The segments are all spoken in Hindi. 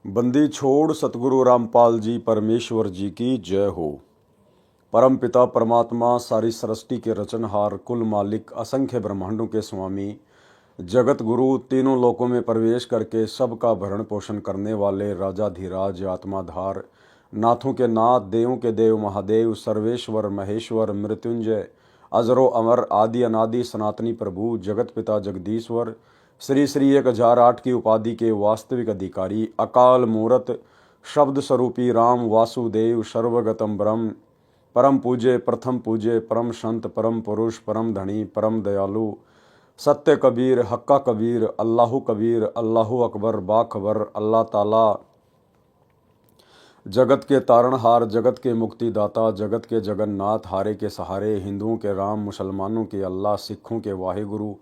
बंदी छोड़ सतगुरु रामपाल जी परमेश्वर जी की जय हो। परम पिता परमात्मा सारी सृष्टि के रचनहार, कुल मालिक, असंख्य ब्रह्मांडों के स्वामी, जगत गुरु, तीनों लोकों में प्रवेश करके सबका भरण पोषण करने वाले राजाधिराज, आत्माधार, नाथों के नाथ, देवों के देव, महादेव, सर्वेश्वर, महेश्वर, मृत्युंजय, अजरो अमर, आदि अनादि, सनातनी प्रभु, जगत पिता जगदीश्वर, श्री श्री 1008 की उपाधि के वास्तविक अधिकारी, अकाल मूरत, शब्द स्वरूपी राम वासुदेव, सर्वगतम ब्रह्म, परम पूज्य, प्रथम पूज्य, परम संत, परम पुरुष, परम धनी, परम दयालु, सत्य कबीर, हक्का कबीर, अल्लाहु कबीर, अल्लाहु अकबर, बाखबर, अल्लाह ताला, जगत के तारणहार, जगत के मुक्तिदाता, जगत के जगन्नाथ, हारे के सहारे, हिंदुओं के राम, मुसलमानों के अल्लाह, सिखों के वाहेगुरु,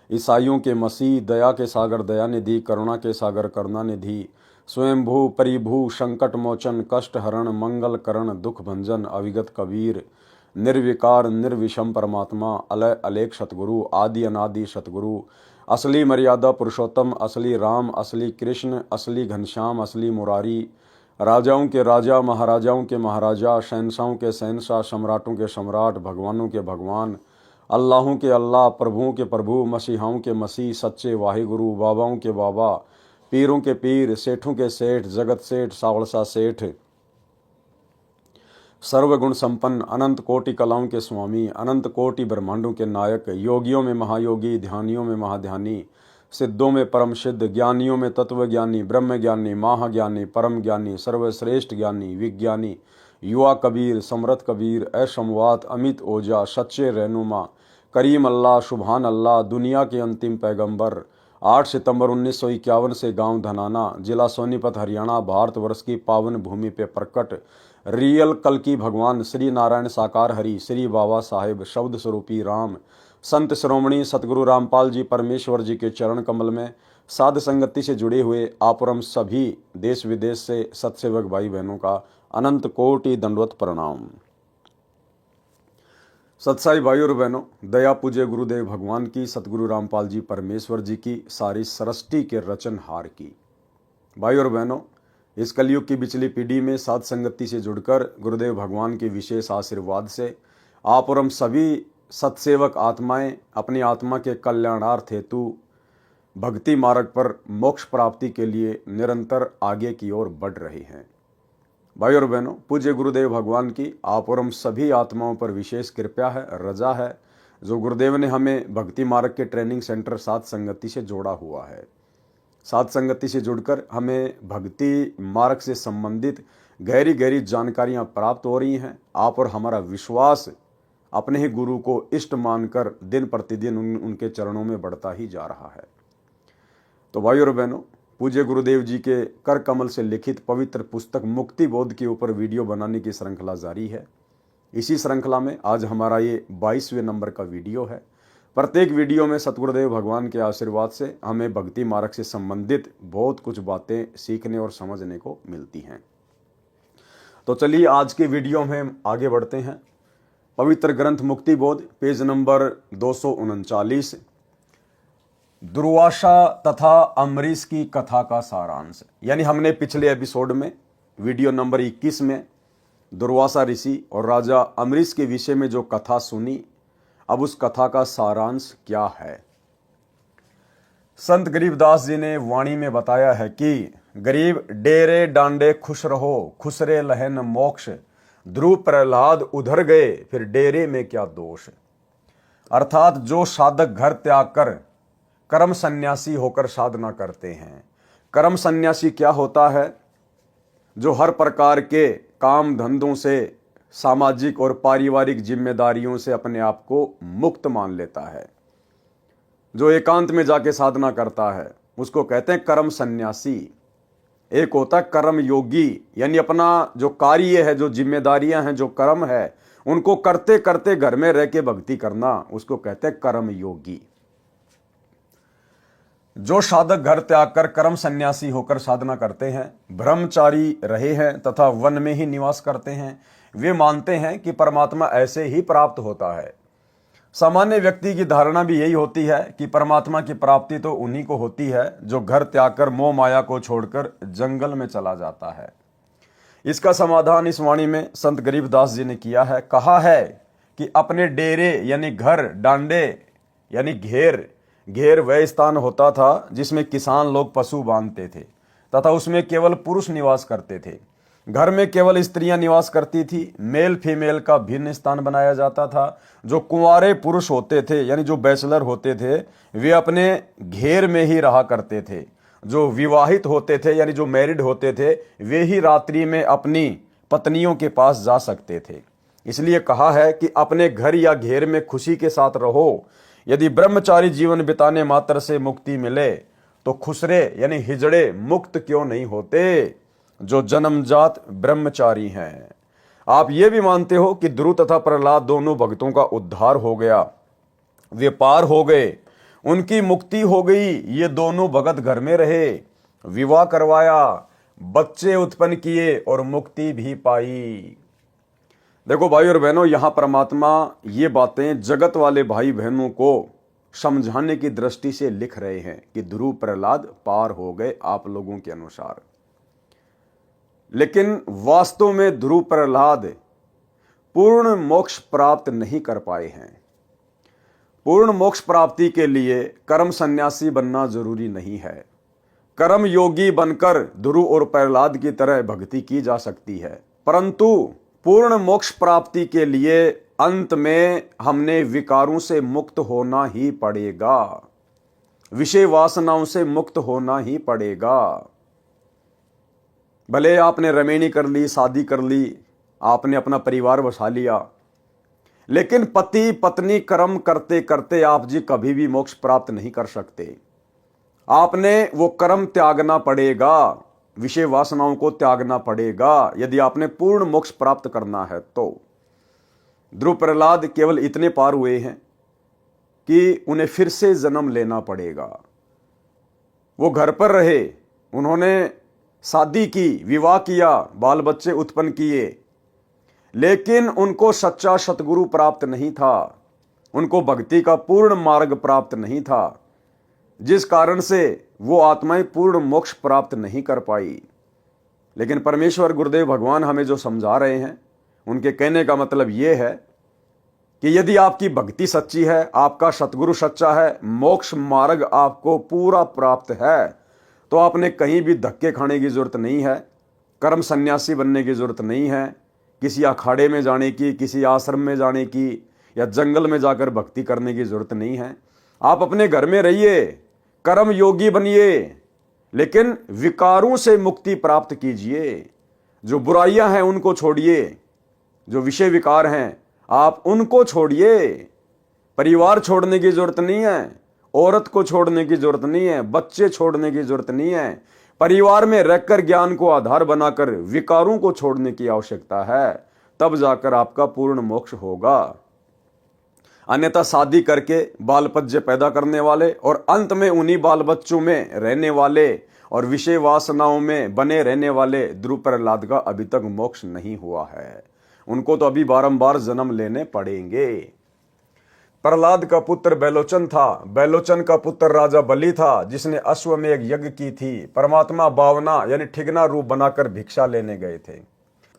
ईसाइयों के मसीह, दया के सागर दयानिधि, करुणा के सागर करुणानिधि, स्वयंभू परिभू, संकट मोचन, कष्ट हरण, मंगल करण, दुख भंजन, अविगत कबीर, निर्विकार निर्विषम परमात्मा, अलय अलेख सतगुरु, आदि अनादि सतगुरु, असली मर्यादा पुरुषोत्तम, असली राम, असली कृष्ण, असली घनश्याम, असली मुरारी, राजाओं के राजा, महाराजाओं के महाराजा, शहंशाहों के शहंशाह, सम्राटों के सम्राट, भगवानों के भगवान, अल्लाहों के अल्लाह, प्रभुओं के प्रभु, मसीहाओं के मसीह, सच्चे वाहिगुरु, बाबाओं के बाबा, पीरों के पीर, सेठों के सेठ, जगत सेठ, सावड़सा सेठ, सर्वगुण संपन्न, अनंत कोटि कलाओं के स्वामी, अनंत कोटि ब्रह्मांडों के नायक, योगियों में महायोगी, ध्यानियों में महाध्यानी, सिद्धों में परम सिद्ध, ज्ञानियों में तत्वज्ञानी, ब्रह्म ज्ञानी, महाज्ञानी, परम ज्ञानी, सर्वश्रेष्ठ ज्ञानी, विज्ञानी, युवा कबीर, समरथ कबीर, असमवात, अमित ओजा, सच्चे रहनुमा, करीम अल्लाह, सुभान अल्लाह, दुनिया के अंतिम पैगंबर, 8 सितंबर 1951 से गांव धनाना, जिला सोनीपत, हरियाणा, भारतवर्ष की पावन भूमि पे प्रकट रियल कल की भगवान श्री नारायण साकार हरि, श्री बाबा साहेब शब्द स्वरूपी राम, संत श्रोमणी सतगुरु रामपाल जी परमेश्वर जी के चरण कमल में साध संगति से जुड़े हुए आपरम सभी देश विदेश से सत्सेवक भाई बहनों का अनंत कोटि दंडवत प्रणाम। सत्साई भाई और बहनों, दया पूज्य गुरुदेव भगवान की, सतगुरु रामपाल जी परमेश्वर जी की, सारी सृष्टि के रचनहार की। भाई और बहनों, इस कलयुग की बिचली पीढ़ी में साध संगति से जुड़कर गुरुदेव भगवान के विशेष आशीर्वाद से आप और हम सभी सत्सेवक आत्माएं अपनी आत्मा के कल्याणार्थ हेतु भक्ति मार्ग पर मोक्ष प्राप्ति के लिए निरंतर आगे की ओर बढ़ रहे हैं। भाई और बहनों, पूज्य गुरुदेव भगवान की आप और हम सभी आत्माओं पर विशेष कृपा है, रजा है, जो गुरुदेव ने हमें भक्ति मार्ग के ट्रेनिंग सेंटर साध संगति से जोड़ा हुआ है। साध संगति से जुड़कर हमें भक्ति मार्ग से संबंधित गहरी गहरी जानकारियां प्राप्त हो रही हैं। आप और हमारा विश्वास अपने ही गुरु को इष्ट मानकर दिन प्रतिदिन उनके चरणों में बढ़ता ही जा रहा है। तो भाई और बहनों, पूज्य गुरुदेव जी के कर कमल से लिखित पवित्र पुस्तक मुक्ति बोध के ऊपर वीडियो बनाने की श्रृंखला जारी है। इसी श्रृंखला में आज हमारा ये 22वें नंबर का वीडियो है। प्रत्येक वीडियो में सतगुरुदेव भगवान के आशीर्वाद से हमें भक्ति मार्ग से संबंधित बहुत कुछ बातें सीखने और समझने को मिलती हैं। तो चलिए आज के वीडियो में हम आगे बढ़ते हैं। पवित्र ग्रंथ मुक्ति बोध, पेज नंबर 239, दुर्वासा तथा अम्बरीश की कथा का सारांश। यानी हमने पिछले एपिसोड में वीडियो नंबर 21 में दुर्वासा ऋषि और राजा अम्बरीश के विषय में जो कथा सुनी, अब उस कथा का सारांश क्या है। संत गरीबदास जी ने वाणी में बताया है कि गरीब डेरे डांडे खुश रहो, खुसरे लहन मोक्ष, ध्रुव प्रहलाद उधर गए, फिर डेरे में क्या दोष। अर्थात जो साधक घर त्याग कर कर्म सन्यासी होकर साधना करते हैं। कर्म सन्यासी क्या होता है? जो हर प्रकार के काम धंधों से, सामाजिक और पारिवारिक जिम्मेदारियों से अपने आप को मुक्त मान लेता है, जो एकांत में जाके साधना करता है, उसको कहते हैं कर्म सन्यासी। एक होता है कर्म योगी, यानी अपना जो कार्य है, जो जिम्मेदारियां हैं, जो कर्म है, उनको करते करते घर में रह के भक्ति करना, उसको कहते हैं कर्म योगी। जो साधक घर त्याग कर कर्म सन्यासी होकर साधना करते हैं, ब्रह्मचारी रहे हैं तथा वन में ही निवास करते हैं, वे मानते हैं कि परमात्मा ऐसे ही प्राप्त होता है। सामान्य व्यक्ति की धारणा भी यही होती है कि परमात्मा की प्राप्ति तो उन्हीं को होती है जो घर त्याग कर मोह माया को छोड़कर जंगल में चला जाता है। इसका समाधान इस वाणी में संत गरीबदास जी ने किया है। कहा है कि अपने डेरे यानी घर, डांडे यानी घेर, घेर वह स्थान होता था जिसमें किसान लोग पशु बांधते थे तथा उसमें केवल पुरुष निवास करते थे। घर में केवल स्त्रियां निवास करती थी। मेल फीमेल का भिन्न स्थान बनाया जाता था। जो कुंवारे पुरुष होते थे यानी जो बैचलर होते थे वे अपने घेर में ही रहा करते थे। जो विवाहित होते थे यानी जो मैरिड होते थे वे ही रात्रि में अपनी पत्नियों के पास जा सकते थे। इसलिए कहा है कि अपने घर या घेर में खुशी के साथ रहो। यदि ब्रह्मचारी जीवन बिताने मात्र से मुक्ति मिले तो खुसरे यानी हिजड़े मुक्त क्यों नहीं होते जो जन्मजात ब्रह्मचारी हैं। आप ये भी मानते हो कि ध्रुव तथा प्रहलाद दोनों भक्तों का उद्धार हो गया, वे पार हो गए, उनकी मुक्ति हो गई। ये दोनों भगत घर में रहे, विवाह करवाया, बच्चे उत्पन्न किए और मुक्ति भी पाई। देखो भाई और बहनों, यहां परमात्मा ये बातें जगत वाले भाई बहनों को समझाने की दृष्टि से लिख रहे हैं कि ध्रुव प्रहलाद पार हो गए आप लोगों के अनुसार। लेकिन वास्तव में ध्रुव प्रहलाद पूर्ण मोक्ष प्राप्त नहीं कर पाए हैं। पूर्ण मोक्ष प्राप्ति के लिए कर्म सन्यासी बनना जरूरी नहीं है। कर्म योगी बनकर ध्रुव और प्रहलाद की तरह भक्ति की जा सकती है, परंतु पूर्ण मोक्ष प्राप्ति के लिए अंत में हमने विकारों से मुक्त होना ही पड़ेगा, विषय वासनाओं से मुक्त होना ही पड़ेगा। भले आपने रमेणी कर ली, शादी कर ली, आपने अपना परिवार बसा लिया, लेकिन पति पत्नी कर्म करते करते आप जी कभी भी मोक्ष प्राप्त नहीं कर सकते। आपने वो कर्म त्यागना पड़ेगा, विषय वासनाओं को त्यागना पड़ेगा यदि आपने पूर्ण मोक्ष प्राप्त करना है तो। ध्रुव प्रहलाद केवल इतने पार हुए हैं कि उन्हें फिर से जन्म लेना पड़ेगा। वो घर पर रहे, उन्होंने शादी की, विवाह किया, बाल बच्चे उत्पन्न किए, लेकिन उनको सच्चा सतगुरु प्राप्त नहीं था, उनको भक्ति का पूर्ण मार्ग प्राप्त नहीं था, जिस कारण से वो आत्माएं पूर्ण मोक्ष प्राप्त नहीं कर पाई। लेकिन परमेश्वर गुरुदेव भगवान हमें जो समझा रहे हैं, उनके कहने का मतलब ये है कि यदि आपकी भक्ति सच्ची है, आपका सतगुरु सच्चा है, मोक्ष मार्ग आपको पूरा प्राप्त है, तो आपने कहीं भी धक्के खाने की जरूरत नहीं है, कर्म सन्यासी बनने की जरूरत नहीं है, किसी अखाड़े में जाने की, किसी आश्रम में जाने की या जंगल में जाकर भक्ति करने की जरूरत नहीं है। आप अपने घर में रहिए, कर्म योगी बनिए, लेकिन विकारों से मुक्ति प्राप्त कीजिए। जो बुराइयां हैं उनको छोड़िए, जो विषय विकार हैं आप उनको छोड़िए। परिवार छोड़ने की जरूरत नहीं है, औरत को छोड़ने की जरूरत नहीं है, बच्चे छोड़ने की जरूरत नहीं है। परिवार में रहकर ज्ञान को आधार बनाकर विकारों को छोड़ने की आवश्यकता है, तब जाकर आपका पूर्ण मोक्ष होगा। अन्यथा शादी करके बाल बच्चे पैदा करने वाले और अंत में उन्हीं बाल बच्चों में रहने वाले और विषय वासनाओं में बने रहने वाले ध्रुव प्रहलाद का अभी तक मोक्ष नहीं हुआ है। उनको तो अभी बारंबार जन्म लेने पड़ेंगे। प्रहलाद का पुत्र बैलोचन था, बैलोचन का पुत्र राजा बलि था, जिसने अश्वमेध यज्ञ की थी। परमात्मा बावना यानी ठिगना रूप बनाकर भिक्षा लेने गए थे।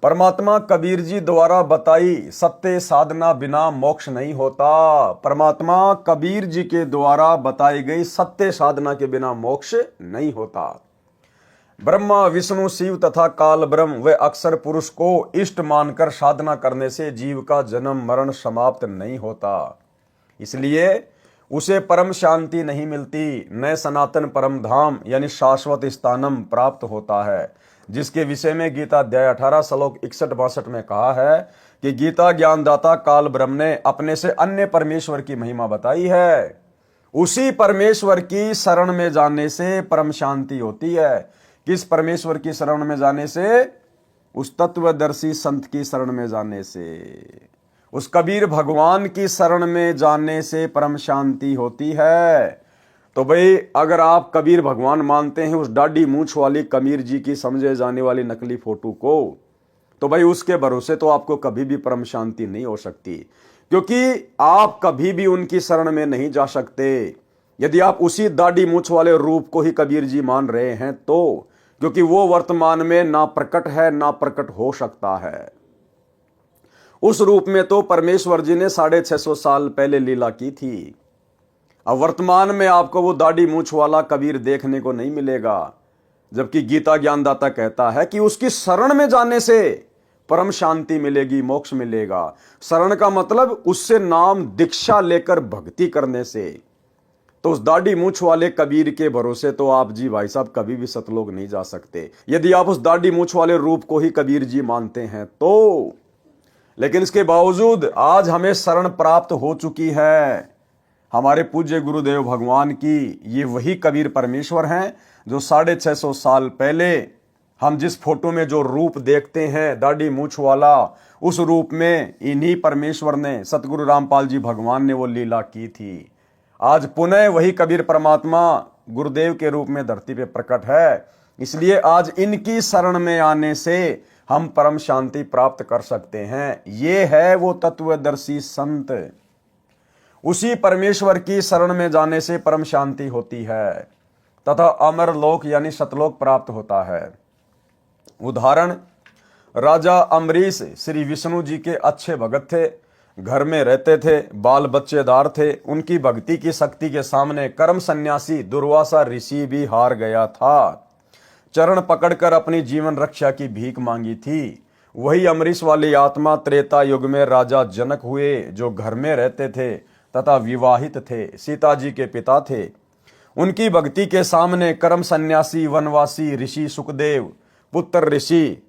परमात्मा कबीर जी द्वारा बताई सत्य साधना बिना मोक्ष नहीं होता। परमात्मा कबीर जी के द्वारा बताई गई सत्य साधना के बिना मोक्ष नहीं होता। ब्रह्मा विष्णु शिव तथा काल ब्रह्म व अक्षर पुरुष को इष्ट मानकर साधना करने से जीव का जन्म मरण समाप्त नहीं होता। इसलिए उसे परम शांति नहीं मिलती, न सनातन परम धाम यानी शाश्वत स्थानम प्राप्त होता है, जिसके विषय में गीता अध्याय 18 श्लोक 61-62 में कहा है कि गीता ज्ञानदाता काल ब्रह्म ने अपने से अन्य परमेश्वर की महिमा बताई है। उसी परमेश्वर की शरण में जाने से परम शांति होती है। किस परमेश्वर की शरण में जाने से? उस तत्वदर्शी संत की शरण में जाने से, उस कबीर भगवान की शरण में जाने से परम शांति होती है। तो भाई अगर आप कबीर भगवान मानते हैं उस डाढ़ी मूंछ वाली कबीर जी की समझे जाने वाली नकली फोटो को, तो भाई उसके भरोसे तो आपको कभी भी परम शांति नहीं हो सकती। क्योंकि आप कभी भी उनकी शरण में नहीं जा सकते यदि आप उसी दाढ़ी मूछ वाले रूप को ही कबीर जी मान रहे हैं तो, क्योंकि वो वर्तमान में ना प्रकट है ना प्रकट हो सकता है। उस रूप में तो परमेश्वर जी ने 650 साल पहले लीला की थी। अब वर्तमान में आपको वो दाढ़ी मूछ वाला कबीर देखने को नहीं मिलेगा, जबकि गीता ज्ञानदाता कहता है कि उसकी शरण में जाने से परम शांति मिलेगी, मोक्ष मिलेगा। शरण का मतलब उससे नाम दीक्षा लेकर भक्ति करने से। तो उस दाढ़ी मूछ वाले कबीर के भरोसे तो आप जी भाई साहब कभी भी सतलोक नहीं जा सकते यदि आप उस दाढ़ी मूछ वाले रूप को ही कबीर जी मानते हैं तो। लेकिन इसके बावजूद आज हमें शरण प्राप्त हो चुकी है हमारे पूज्य गुरुदेव भगवान की। ये वही कबीर परमेश्वर हैं जो 650 साल पहले हम जिस फोटो में जो रूप देखते हैं दाढ़ी मूछ वाला, उस रूप में इन्हीं परमेश्वर ने, सतगुरु रामपाल जी भगवान ने वो लीला की थी। आज पुनः वही कबीर परमात्मा गुरुदेव के रूप में धरती पे प्रकट है। इसलिए आज इनकी शरण में आने से हम परम शांति प्राप्त कर सकते हैं। ये है वो तत्वदर्शी संत। उसी परमेश्वर की शरण में जाने से परम शांति होती है तथा अमर लोक यानी सतलोक प्राप्त होता है। उदाहरण, राजा अम्बरीश श्री विष्णु जी के अच्छे भगत थे, घर में रहते थे, बाल बच्चेदार थे। उनकी भक्ति की शक्ति के सामने कर्म सन्यासी दुर्वासा ऋषि भी हार गया था। चरण पकड़कर अपनी जीवन रक्षा की भीख मांगी थी। वही अम्बरीश वाली आत्मा त्रेता युग में राजा जनक हुए, जो घर में रहते थे तथा विवाहित थे, सीता जी के पिता थे। उनकी भक्ति के सामने कर्म सन्यासी वनवासी ऋषि सुखदेव, पुत्र ऋषि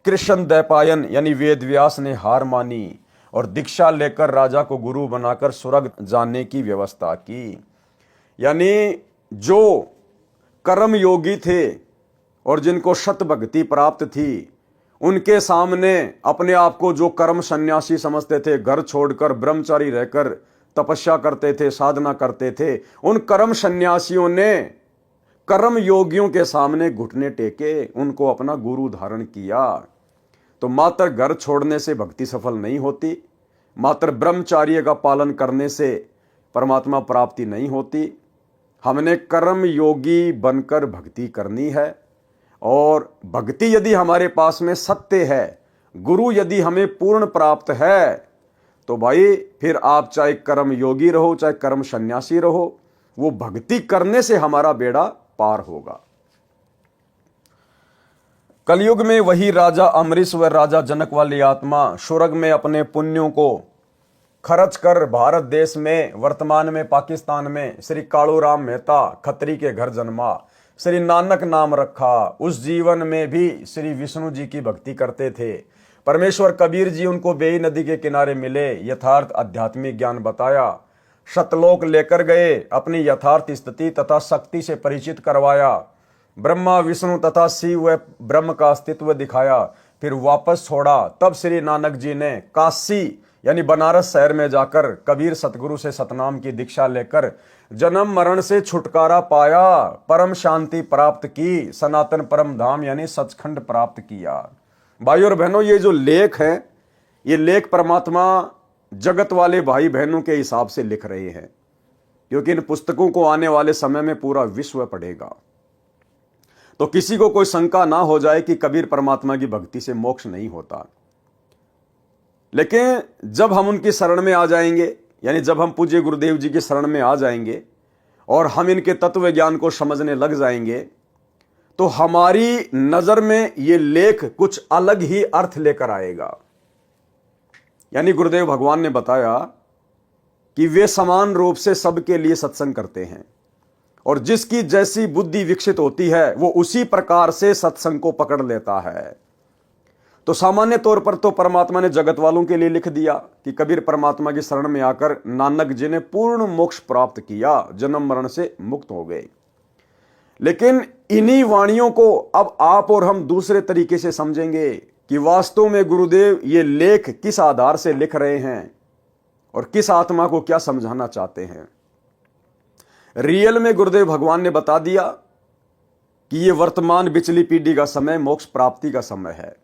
कृष्ण दैपायन यानी वेद व्यास ने हार मानी और दीक्षा लेकर राजा को गुरु बनाकर स्वर्ग जाने की व्यवस्था की। यानी जो कर्म योगी थे और जिनको शत भक्ति प्राप्त थी, उनके सामने अपने आप को जो कर्म सन्यासी समझते थे, घर छोड़कर ब्रह्मचारी रहकर तपस्या करते थे, साधना करते थे, उन कर्म सन्यासियों ने कर्म योगियों के सामने घुटने टेके, उनको अपना गुरु धारण किया। तो मात्र घर छोड़ने से भक्ति सफल नहीं होती, मात्र ब्रह्मचार्य का पालन करने से परमात्मा प्राप्ति नहीं होती। हमने कर्म योगी बनकर भक्ति करनी है। और भक्ति यदि हमारे पास में सत्य है, गुरु यदि हमें पूर्ण प्राप्त है, तो भाई फिर आप चाहे कर्म योगी रहो चाहे कर्म सन्यासी रहो, वो भक्ति करने से हमारा बेड़ा पार होगा। कलयुग में वही राजा अम्बरीश व राजा जनक वाली आत्मा स्वर्ग में अपने पुण्यों को खर्च कर भारत देश में, वर्तमान में पाकिस्तान में श्री कालूराम मेहता खत्री के घर जन्मा, श्री नानक नाम रखा। उस जीवन में भी श्री विष्णु जी की भक्ति करते थे। परमेश्वर कबीर जी उनको बेई नदी के किनारे मिले, यथार्थ आध्यात्मिक ज्ञान बताया, सतलोक लेकर गए, अपनी यथार्थ स्थिति तथा शक्ति से परिचित करवाया, ब्रह्मा विष्णु तथा शिव व ब्रह्म का अस्तित्व दिखाया, फिर वापस छोड़ा। तब श्री नानक जी ने काशी यानी बनारस शहर में जाकर कबीर सतगुरु से सतनाम की दीक्षा लेकर जन्म मरण से छुटकारा पाया, परम शांति प्राप्त की, सनातन परम धाम यानी सचखंड प्राप्त किया। भाइयों और बहनों, ये जो लेख है, ये लेख परमात्मा जगत वाले भाई बहनों के हिसाब से लिख रहे हैं, क्योंकि इन पुस्तकों को आने वाले समय में पूरा विश्व पढ़ेगा। तो किसी को कोई शंका ना हो जाए कि कबीर परमात्मा की भक्ति से मोक्ष नहीं होता। लेकिन जब हम उनकी शरण में आ जाएंगे, यानी जब हम पूज्य गुरुदेव जी की शरण में आ जाएंगे और हम इनके तत्व ज्ञान को समझने लग जाएंगे, तो हमारी नजर में ये लेख कुछ अलग ही अर्थ लेकर आएगा। यानी गुरुदेव भगवान ने बताया कि वे समान रूप से सबके लिए सत्संग करते हैं और जिसकी जैसी बुद्धि विकसित होती है वो उसी प्रकार से सत्संग को पकड़ लेता है। तो सामान्य तौर पर तो परमात्मा ने जगत वालों के लिए लिख दिया कि कबीर परमात्मा की शरण में आकर नानक जी ने पूर्ण मोक्ष प्राप्त किया, जन्म मरण से मुक्त हो गए। लेकिन इन्हीं वाणियों को अब आप और हम दूसरे तरीके से समझेंगे कि वास्तव में गुरुदेव ये लेख किस आधार से लिख रहे हैं और किस आत्मा को क्या समझाना चाहते हैं। रियल में गुरुदेव भगवान ने बता दिया कि ये वर्तमान बिचली पीढ़ी का समय मोक्ष प्राप्ति का समय है।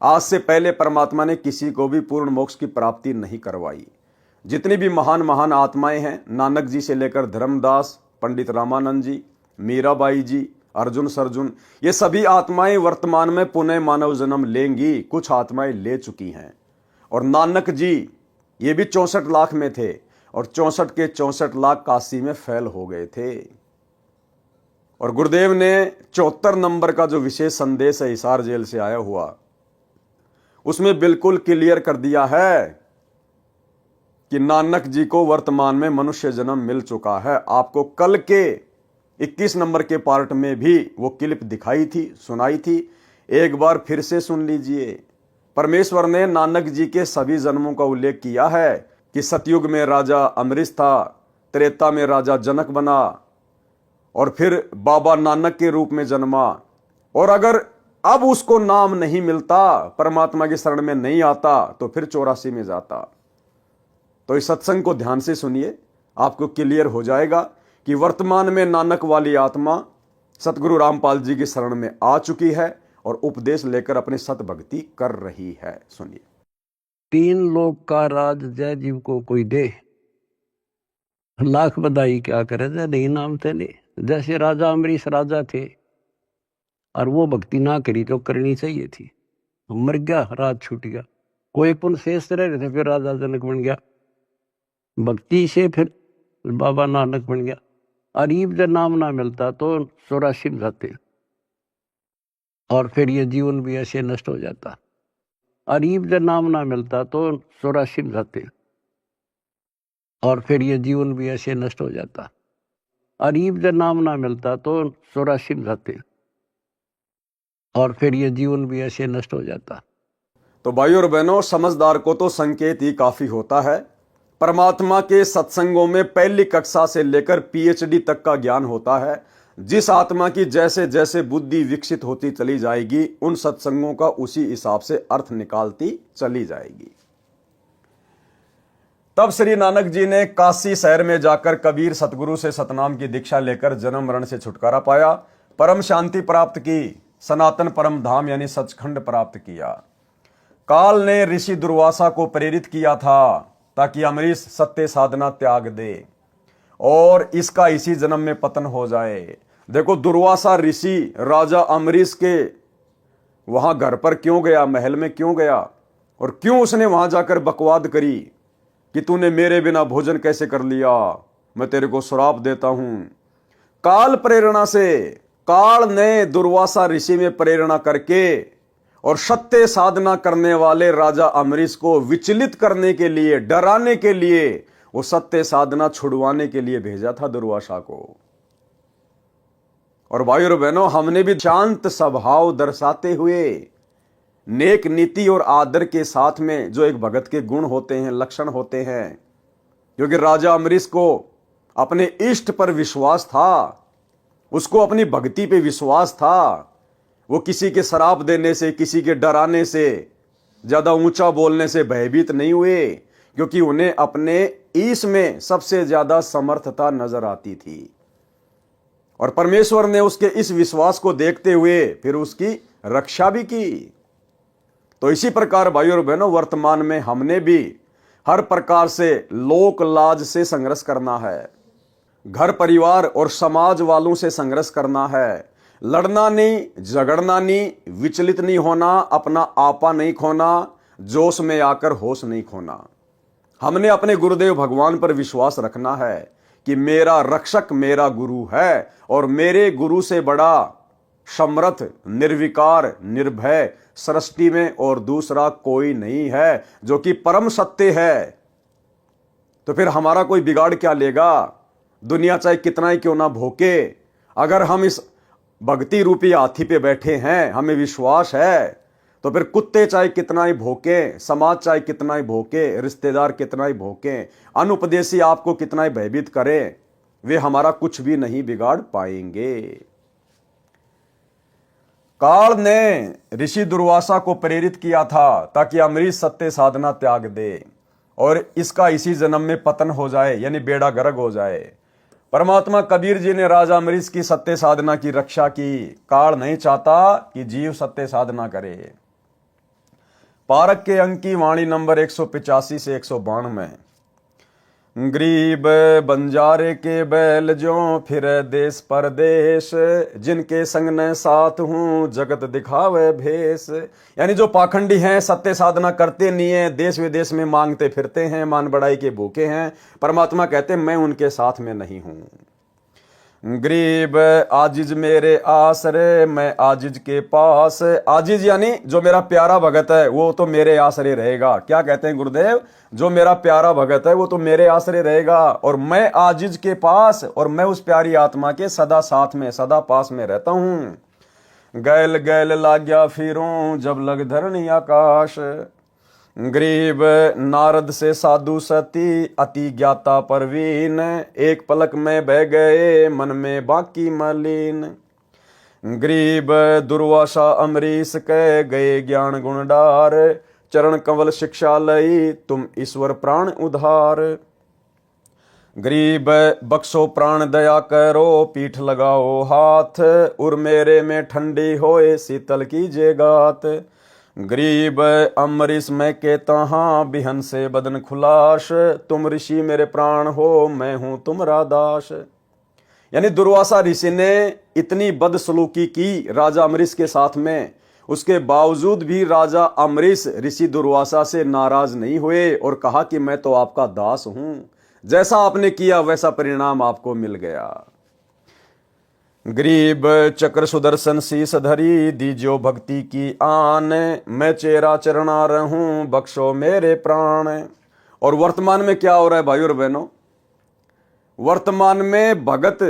आज से पहले परमात्मा ने किसी को भी पूर्ण मोक्ष की प्राप्ति नहीं करवाई। जितनी भी महान महान आत्माएं हैं, नानक जी से लेकर धर्मदास, पंडित रामानंद जी, मीराबाई जी, अर्जुन सरजुन, ये सभी आत्माएं वर्तमान में पुनः मानव जन्म लेंगी। कुछ आत्माएं ले चुकी हैं। और नानक जी ये भी 64 लाख में थे और 64 के 64 लाख काशी में फैल हो गए थे। और गुरुदेव ने 74 नंबर का जो विशेष संदेश है हिसार जेल से आया हुआ, उसमें बिल्कुल क्लियर कर दिया है कि नानक जी को वर्तमान में मनुष्य जन्म मिल चुका है। आपको कल के 21 नंबर के पार्ट में भी वो क्लिप दिखाई थी, सुनाई थी, एक बार फिर से सुन लीजिए। परमेश्वर ने नानक जी के सभी जन्मों का उल्लेख किया है कि सतयुग में राजा अमरीश था, त्रेता में राजा जनक बना और फिर बाबा नानक के रूप में जन्मा। और अगर अब उसको नाम नहीं मिलता, परमात्मा की शरण में नहीं आता, तो फिर 84 में जाता। तो इस सत्संग को ध्यान से सुनिए, आपको क्लियर हो जाएगा कि वर्तमान में नानक वाली आत्मा सतगुरु रामपाल जी की शरण में आ चुकी है और उपदेश लेकर अपनी सत भक्ति कर रही है। सुनिए। 3 लोक का राज जय जीव को कोई दे, लाख बधाई क्या करे जय नहीं नाम थे नहीं। जैसे राजा अमरीश राजा थे और वो भक्ति ना करी तो करनी चाहिए थी, मर गया, राज छूट गया। कोई पुण्य शेष रह रहे थे, फिर राजा जनक बन गया, भक्ति से फिर बाबा नानक बन गया। अरीब जब नाम ना मिलता तो 84 में जाते और फिर ये जीवन भी ऐसे नष्ट हो जाता। अरीब जब नाम ना मिलता तो 84 में जाते और फिर ये जीवन भी ऐसे नष्ट हो जाता। अरीब जब नाम ना मिलता तो 84 में जाते और फिर ये जीवन भी ऐसे नष्ट हो जाता। तो भाइयों और बहनों, समझदार को तो संकेत ही काफी होता है। परमात्मा के सत्संगों में पहली कक्षा से लेकर पीएचडी तक का ज्ञान होता है। जिस आत्मा की जैसे जैसे बुद्धि विकसित होती चली जाएगी, उन सत्संगों का उसी हिसाब से अर्थ निकालती चली जाएगी। तब श्री नानक जी ने काशी शहर में जाकर कबीर सतगुरु से सतनाम की दीक्षा लेकर जन्म मरण से छुटकारा पाया, परम शांति प्राप्त की, सनातन परम धाम यानी सचखंड प्राप्त किया। काल ने ऋषि दुर्वासा को प्रेरित किया था ताकि अमरीश सत्य साधना त्याग दे और इसका इसी जन्म में पतन हो जाए। देखो, दुर्वासा ऋषि राजा अमरीश के वहां घर पर क्यों गया, महल में क्यों गया और क्यों उसने वहां जाकर बकवाद करी कि तूने मेरे बिना भोजन कैसे कर लिया, मैं तेरे को श्राप देता हूं। काल प्रेरणा से, काल ने दुर्वासा ऋषि में प्रेरणा करके और सत्य साधना करने वाले राजा अमरीश को विचलित करने के लिए, डराने के लिए, वो सत्य साधना छुड़वाने के लिए भेजा था दुर्वासा को। और भाइयों और बहनों, हमने भी शांत स्वभाव दर्शाते हुए नेक नीति और आदर के साथ में जो एक भगत के गुण होते हैं, लक्षण होते हैं, क्योंकि राजा अमरीश को अपने इष्ट पर विश्वास था, उसको अपनी भक्ति पे विश्वास था। वो किसी के शराप देने से, किसी के डराने से, ज्यादा ऊंचा बोलने से भयभीत नहीं हुए, क्योंकि उन्हें अपने ईश में सबसे ज्यादा समर्थता नजर आती थी। और परमेश्वर ने उसके इस विश्वास को देखते हुए फिर उसकी रक्षा भी की। तो इसी प्रकार भाइयों और बहनों, वर्तमान में हमने भी हर प्रकार से लोक लाज से संघर्ष करना है, घर परिवार और समाज वालों से संघर्ष करना है। लड़ना नहीं, झगड़ना नहीं, विचलित नहीं होना, अपना आपा नहीं खोना, जोश में आकर होश नहीं खोना। हमने अपने गुरुदेव भगवान पर विश्वास रखना है कि मेरा रक्षक मेरा गुरु है और मेरे गुरु से बड़ा समर्थ, निर्विकार, निर्भय सृष्टि में और दूसरा कोई नहीं है, जो कि परम सत्य है। तो फिर हमारा कोई बिगाड़ क्या लेगा? दुनिया चाहे कितना ही क्यों ना भोके, अगर हम इस भक्ति रूपी हाथी पे बैठे हैं, हमें विश्वास है, तो फिर कुत्ते चाहे कितना ही भौंके, समाज चाहे कितना ही भौंके, रिश्तेदार कितना ही भौंके, अनुपदेशी आपको कितना ही भयभीत करें, वे हमारा कुछ भी नहीं बिगाड़ पाएंगे। काल ने ऋषि दुर्वासा को प्रेरित किया था ताकि अमरीश सत्य साधना त्याग दे और इसका इसी जन्म में पतन हो जाए, यानी बेड़ा गर्क हो जाए। परमात्मा कबीर जी ने राजा अमरीश की सत्य साधना की रक्षा की। काल नहीं चाहता कि जीव सत्य साधना करे। पारक के अंक की वाणी नंबर 185 से 192 में गरीब बंजारे के बैल जो फिर देश परदेश, जिनके संग न साथ हूँ जगत दिखावे भेष। यानी जो पाखंडी हैं, सत्य साधना करते नहीं है, देश विदेश में मांगते फिरते हैं, मान बढ़ाई के भूखे हैं, परमात्मा कहते मैं उनके साथ में नहीं हूँ। गरीब आजिज मेरे आसरे, मैं आजिज के पास। आजिज यानी जो मेरा प्यारा भगत है वो तो मेरे आसरे रहेगा। क्या कहते हैं गुरुदेव? जो मेरा प्यारा भगत है वो तो मेरे आसरे रहेगा, और मैं आजिज के पास, और मैं उस प्यारी आत्मा के सदा साथ में, सदा पास में रहता हूं। गैल गैल लाग्या फिरूं जब लग धरनी आकाश। गरीब नारद से साधु सती, अति ज्ञाता परवीन, एक पलक में बह गए मन में बाकी मलिन। गरीब दुर्वासा अमरीश कह गए ज्ञान गुण डार, चरण कंवल शिक्षा लई तुम ईश्वर प्राण उधार। गरीब बख्शो प्राण दया करो, पीठ लगाओ हाथ, उर मेरे में ठंडी होए शीतल कीजिए गात। गरीब अमरीश मैं कहता हाँ बिहन से बदन खुलाश, तुम ऋषि मेरे प्राण हो मैं हूं तुम्हारा दास। यानी दुर्वासा ऋषि ने इतनी बदसलूकी की राजा अमरीश के साथ में, उसके बावजूद भी राजा अमरीश ऋषि दुर्वासा से नाराज नहीं हुए और कहा कि मैं तो आपका दास हूं, जैसा आपने किया वैसा परिणाम आपको मिल गया। गरीब चक्र सुदर्शन शीस धरी, दीजो भक्ति की आन, मैं चेरा चरणा रहूं बख्शो मेरे प्राण। और वर्तमान में क्या हो रहा है भाई और बहनों? वर्तमान में भगत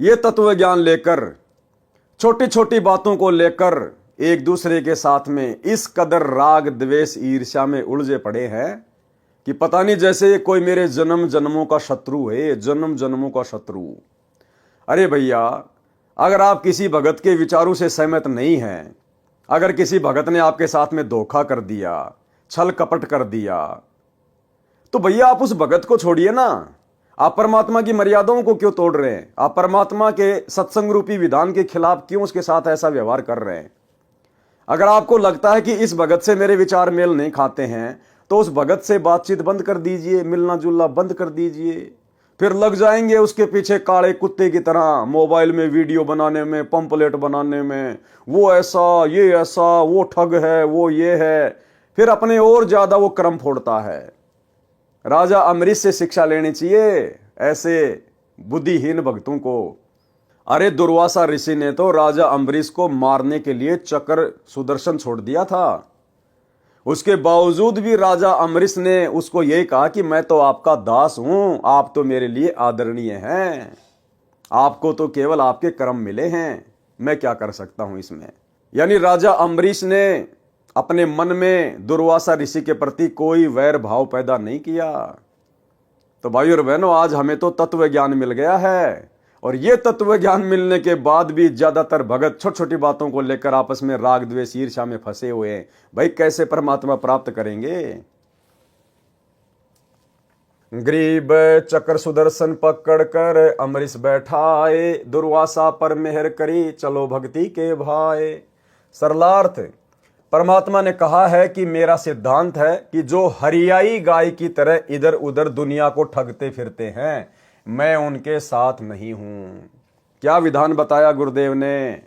ये तत्व ज्ञान लेकर, छोटी छोटी बातों को लेकर एक दूसरे के साथ में इस कदर राग द्वेष ईर्ष्या में उलझे पड़े हैं कि पता नहीं जैसे कोई मेरे जन्म जन्मों का शत्रु है, जन्म जन्मों का शत्रु। अरे भैया, अगर आप किसी भगत के विचारों से सहमत नहीं हैं, अगर किसी भगत ने आपके साथ में धोखा कर दिया, छल कपट कर दिया, तो भैया आप उस भगत को छोड़िए ना। आप परमात्मा की मर्यादाओं को क्यों तोड़ रहे हैं? आप परमात्मा के सत्संग रूपी विधान के खिलाफ क्यों उसके साथ ऐसा व्यवहार कर रहे हैं? अगर आपको लगता है कि इस भगत से मेरे विचार मेल नहीं खाते हैं, तो उस भगत से बातचीत बंद कर दीजिए, मिलना जुलना बंद कर दीजिए। फिर लग जाएंगे उसके पीछे काले कुत्ते की तरह मोबाइल में वीडियो बनाने में, पंपलेट बनाने में, वो ऐसा ये ऐसा, वो ठग है, वो ये है, फिर अपने और ज्यादा वो क्रम फोड़ता है। राजा अमरीश से शिक्षा लेनी चाहिए ऐसे बुद्धिहीन भक्तों को। अरे दुर्वासा ऋषि ने तो राजा अम्बरीश को मारने के लिए चक्र सुदर्शन छोड़ दिया था, उसके बावजूद भी राजा अम्बरीश ने उसको यही कहा कि मैं तो आपका दास हूं, आप तो मेरे लिए आदरणीय हैं, आपको तो केवल आपके कर्म मिले हैं, मैं क्या कर सकता हूं इसमें। यानी राजा अम्बरीश ने अपने मन में दुर्वासा ऋषि के प्रति कोई वैर भाव पैदा नहीं किया। तो भाई और बहनों, आज हमें तो तत्व ज्ञान मिल गया है, और ये तत्व ज्ञान मिलने के बाद भी ज्यादातर भगत छोटी छोटी बातों को लेकर आपस में राग द्वेष ईर्ष्या में फंसे हुए हैं। भाई कैसे परमात्मा प्राप्त करेंगे? गरीब चक्र सुदर्शन पकड़ कर अमरीश बैठाए, दुर्वासा पर मेहर करी चलो भक्ति के भाई। सरलार्थ, परमात्मा ने कहा है कि मेरा सिद्धांत है कि जो हरियाई गाय की तरह इधर उधर दुनिया को ठगते फिरते हैं, मैं उनके साथ नहीं हूं। क्या विधान बताया गुरुदेव ने?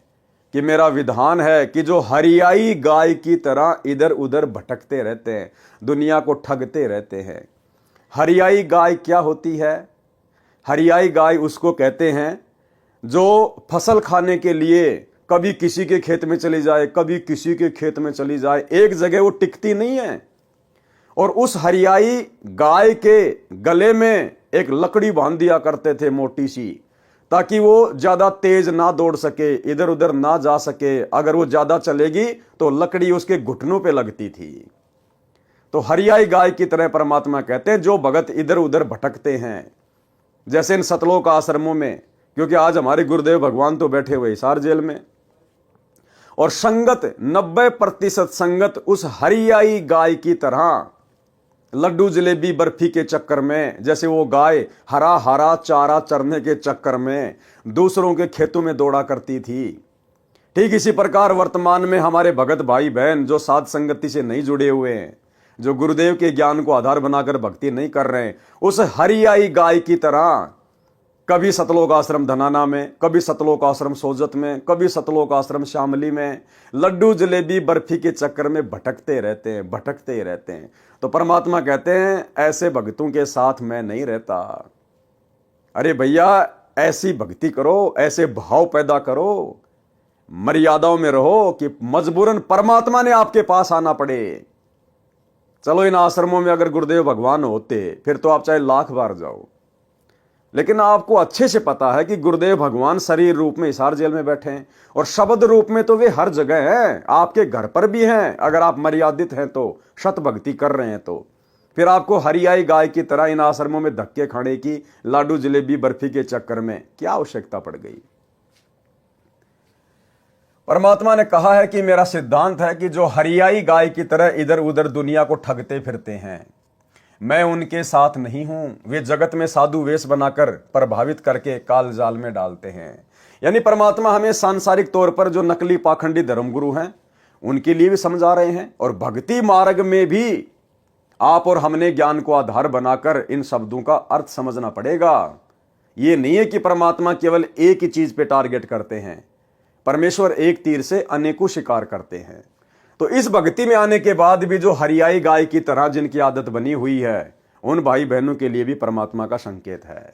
कि मेरा विधान है कि जो हरियाई गाय की तरह इधर उधर भटकते रहते हैं, दुनिया को ठगते रहते हैं। हरियाई गाय क्या होती है? हरियाई गाय उसको कहते हैं जो फसल खाने के लिए कभी किसी के खेत में चली जाए, कभी किसी के खेत में चली जाए, एक जगह वो टिकती नहीं है। और उस हरियाई गाय के गले में एक लकड़ी बांध दिया करते थे मोटी सी, ताकि वो ज्यादा तेज ना दौड़ सके, इधर उधर ना जा सके। अगर वो ज्यादा चलेगी तो लकड़ी उसके घुटनों पे लगती थी। तो हरियाई गाय की तरह परमात्मा कहते हैं जो भगत इधर उधर भटकते हैं, जैसे इन सतलोक आश्रमों में, क्योंकि आज हमारे गुरुदेव भगवान तो बैठे हुए हिसार जेल में, और संगत 90% संगत उस हरियाई गाय की तरह लड्डू जलेबी बर्फी के चक्कर में, जैसे वो गाय हरा हरा चारा चरने के चक्कर में दूसरों के खेतों में दौड़ा करती थी, ठीक इसी प्रकार वर्तमान में हमारे भगत भाई बहन जो साध संगति से नहीं जुड़े हुए हैं, जो गुरुदेव के ज्ञान को आधार बनाकर भक्ति नहीं कर रहे हैं, उस हरियाई गाय की तरह कभी सतलोक आश्रम धनाना में, कभी सतलोक आश्रम सोजत में, कभी सतलोक आश्रम शामली में लड्डू जलेबी बर्फी के चक्कर में भटकते ही रहते हैं। तो परमात्मा कहते हैं ऐसे भक्तों के साथ मैं नहीं रहता। अरे भैया, ऐसी भक्ति करो, ऐसे भाव पैदा करो, मर्यादाओं में रहो कि मजबूरन परमात्मा ने आपके पास आना पड़े। चलो इन आश्रमों में अगर गुरुदेव भगवान होते फिर तो आप चाहे लाख बार जाओ, लेकिन आपको अच्छे से पता है कि गुरुदेव भगवान शरीर रूप में हिसार जेल में बैठे हैं और शब्द रूप में तो वे हर जगह हैं, आपके घर पर भी हैं। अगर आप मर्यादित हैं तो, शत भक्ति कर रहे हैं तो फिर आपको हरियाई गाय की तरह इन आश्रमों में धक्के खाने की, लाडू जलेबी बर्फी के चक्कर में क्या आवश्यकता पड़ गई। परमात्मा ने कहा है कि मेरा सिद्धांत है कि जो हरियाई गाय की तरह इधर उधर दुनिया को ठगते फिरते हैं, मैं उनके साथ नहीं हूं। वे जगत में साधु वेश बनाकर प्रभावित करके काल जाल में डालते हैं। यानी परमात्मा हमें सांसारिक तौर पर जो नकली पाखंडी धर्मगुरु हैं उनके लिए भी समझा रहे हैं, और भक्ति मार्ग में भी आप और हमने ज्ञान को आधार बनाकर इन शब्दों का अर्थ समझना पड़ेगा। ये नहीं है कि परमात्मा केवल एक ही चीज पे टारगेट करते हैं, परमेश्वर एक तीर से अनेकों शिकार करते हैं। तो इस भक्ति में आने के बाद भी जो हरियाई गाय की तरह जिनकी आदत बनी हुई है, उन भाई बहनों के लिए भी परमात्मा का संकेत है।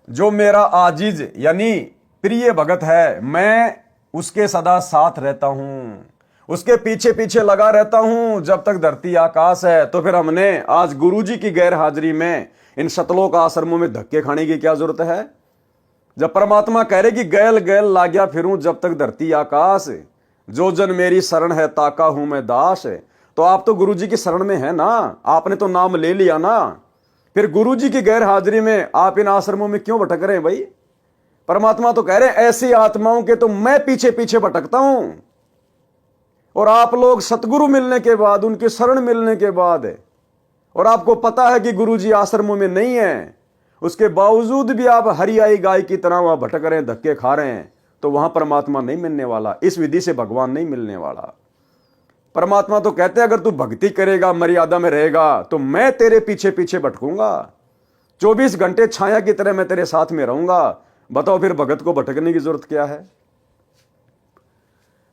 जो मेरा आजीज यानी प्रिय भगत है, मैं उसके सदा साथ रहता हूं, उसके पीछे पीछे लगा रहता हूं जब तक धरती आकाश है। तो फिर हमने आज गुरुजी की गैर हाजिरी में इन सतलोक आश्रमों में धक्के खाने की क्या जरूरत है, जब परमात्मा कह रहे कि गैल गैल लाग्या फिरूं जब तक धरती आकाश, जो जन मेरी शरण है ताका हूं मैं दास। तो आप तो गुरुजी की शरण में है ना, आपने तो नाम ले लिया ना, फिर गुरुजी की गैर हाजिरी में आप इन आश्रमों में क्यों भटक रहे हैं भाई। परमात्मा तो कह रहे हैं ऐसी आत्माओं के तो मैं पीछे पीछे भटकता हूं, और आप लोग सतगुरु मिलने के बाद, उनकी शरण मिलने के बाद, और आपको पता है कि गुरुजी आश्रमों में नहीं है, उसके बावजूद भी आप हरियाई गाय की तरह वहां भटक रहे हैं, धक्के खा रहे हैं, तो वहां परमात्मा नहीं मिलने वाला, इस विधि से भगवान नहीं मिलने वाला। परमात्मा तो कहते हैं अगर तू भक्ति करेगा, मर्यादा में रहेगा, तो मैं तेरे पीछे पीछे भटकूंगा, 24 घंटे छाया की तरह मैं तेरे साथ में रहूंगा। बताओ फिर भगत को भटकने की जरूरत क्या है।